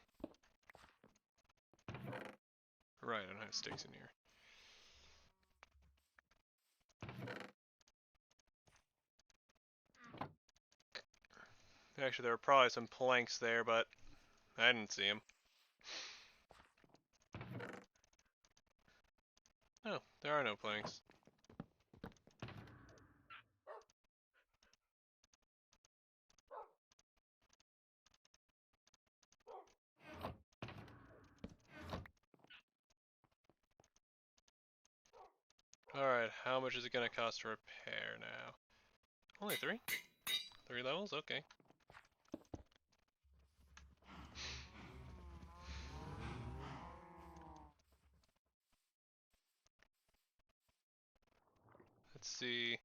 Right, I don't have sticks in here. Actually, there were probably some planks there, but I didn't see them. No, there are no planks. Alright, how much is it gonna cost to repair now? Only 3? 3 levels? Okay. Let's see.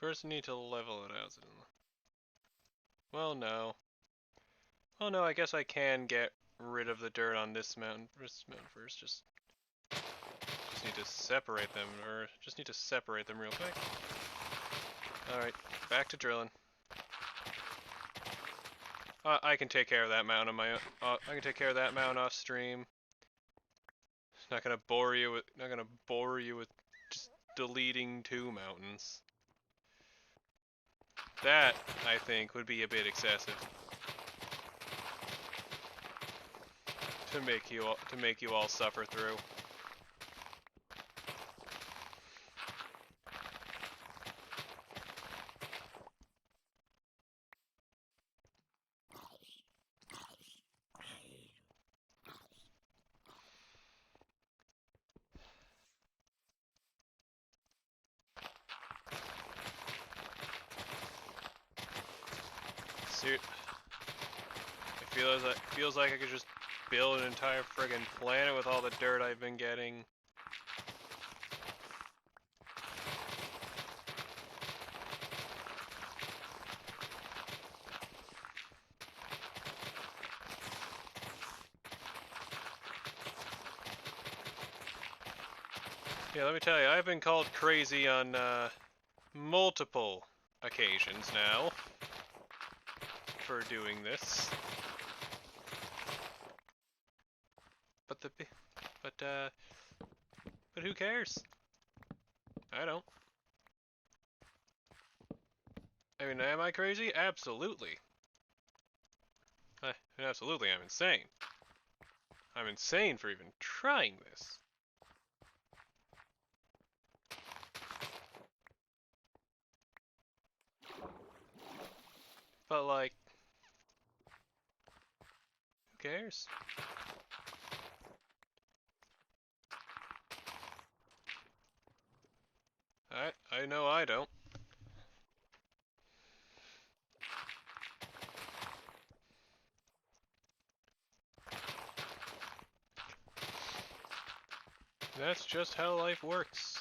First need to level it out. Well, no. Oh no, I guess I can get rid of the dirt on this mountain first. Just need to separate them, or just need to separate them real quick. Alright, back to drilling. I can take care of that mountain on my own. I can take care of that mountain off stream. Not gonna bore you with just deleting 2 mountains. That, I think, would be a bit excessive to make you all suffer through. It feels like I could just build an entire friggin' planet with all the dirt I've been getting. Yeah, let me tell you, I've been called crazy on multiple occasions now for doing this. But who cares? I don't. I mean, am I crazy? Absolutely. Absolutely, I'm insane. I'm insane for even trying this. But like, who cares? I know I don't. That's just how life works.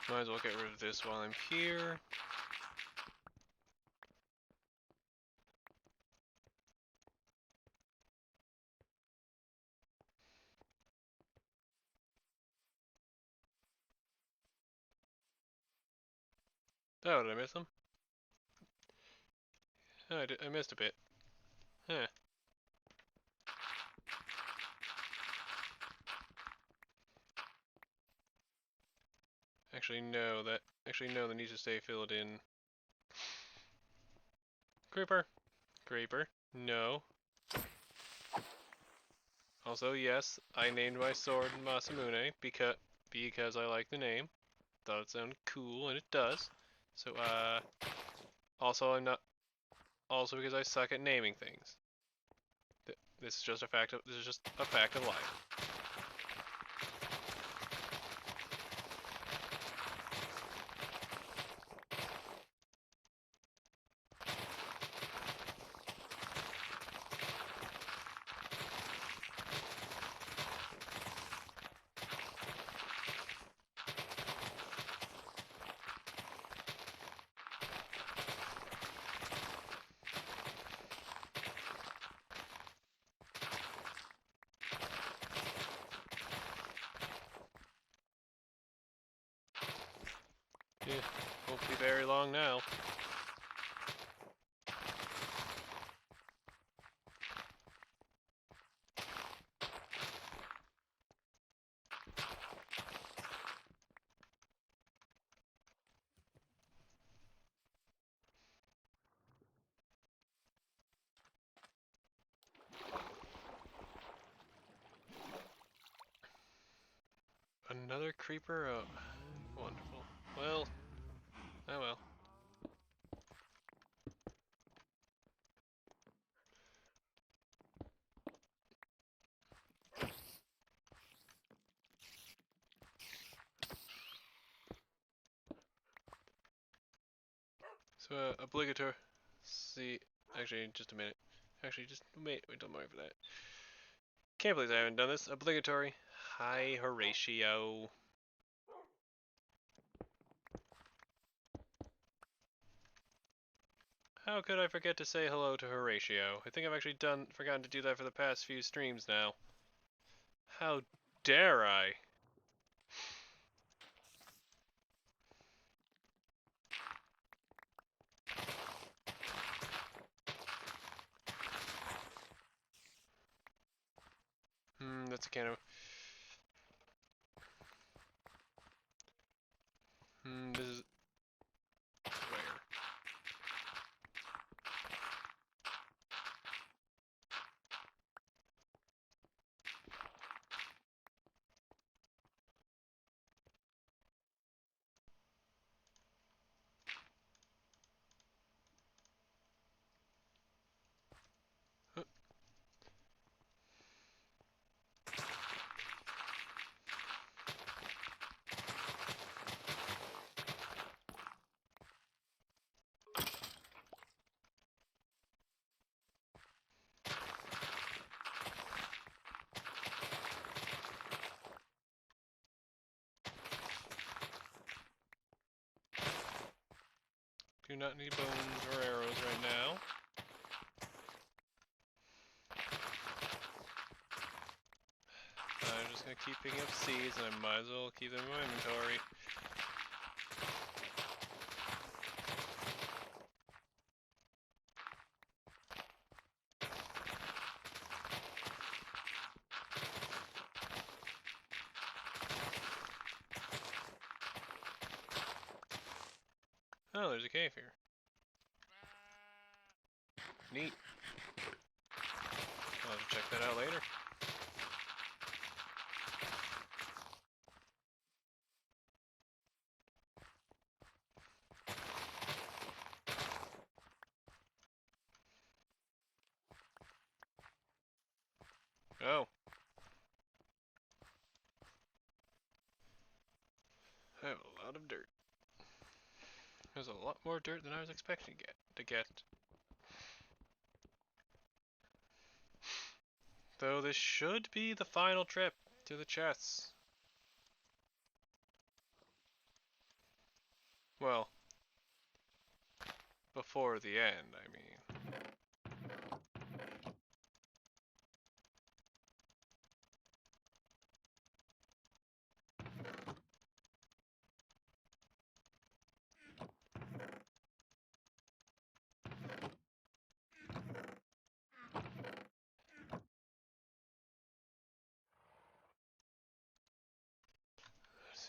Might as well get rid of this while I'm here. Oh, did I miss them? Oh, I missed a bit. Huh. Actually, no, that needs to stay filled in. Creeper. Creeper. No. Also, yes, I named my sword Masamune because I like the name. Thought it sounded cool, and it does. So, also I'm not. Also because I suck at naming things. This is just a fact of. This is just a fact of life. Yeah, won't be very long now. Another creeper? Oh, wonderful. Well, oh well. So, obligatory. See, actually, just a minute. Actually, just wait, don't worry for that. Can't believe I haven't done this. Obligatory. Hi, Horatio. How could I forget to say hello to Horatio? I think I've actually forgotten to do that for the past few streams now. How dare I? That's a can of. This is where? Do not need bones or arrows right now. I'm just gonna keep picking up seeds, and I might as well keep them in my inventory. Oh, there's a cave here. Neat. I'll have to check that out later. Oh. I have a lot of dirt. There's a lot more dirt than I was expecting to get. Though this should be the final trip to the chests. Well, before the end, I mean.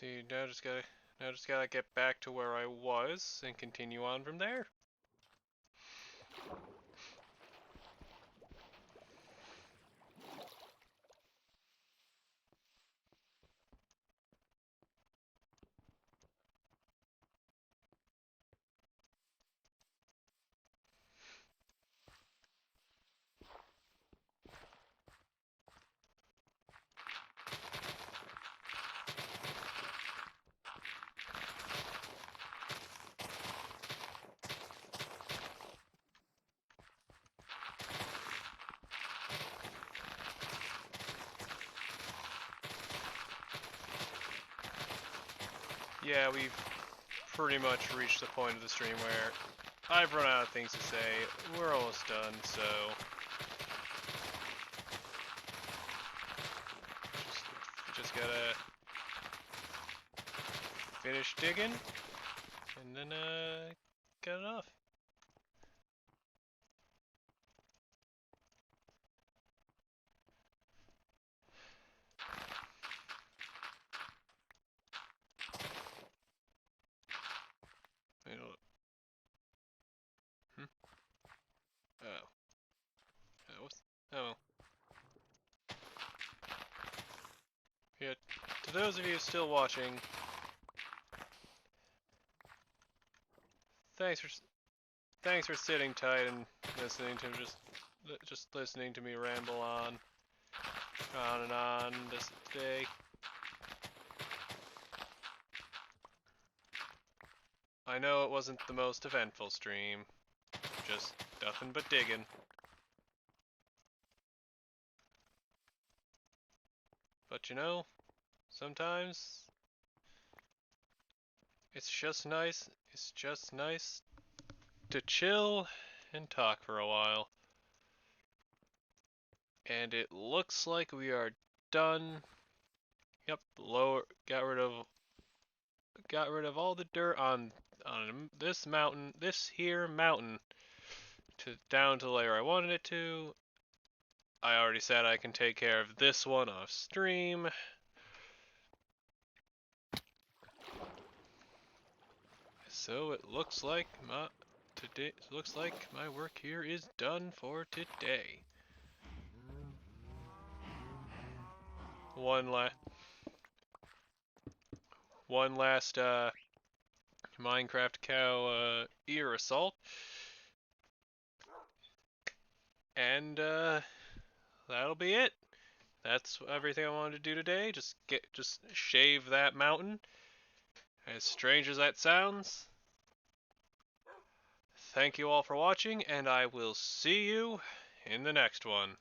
See, now just gotta get back to where I was and continue on from there. Yeah, we've pretty much reached the point of the stream where I've run out of things to say. We're almost done, so just gotta finish digging and then get it off. Hmm? Oh. Oh. Yeah, to those of you still watching, thanks for sitting tight and listening to just listening to me ramble on and on this day. I know it wasn't the most eventful stream, just nothing but digging. But you know, sometimes it's just nice to chill and talk for a while. And it looks like we are done. Yep, got rid of all the dirt on this mountain, this here mountain, to down to the layer I wanted it to. I already said I can take care of this one off stream. So it looks like my work here is done for today. One last Minecraft cow ear assault, and that'll be it. That's everything I wanted to do today. Just shave that mountain. As strange as that sounds. Thank you all for watching, and I will see you in the next one.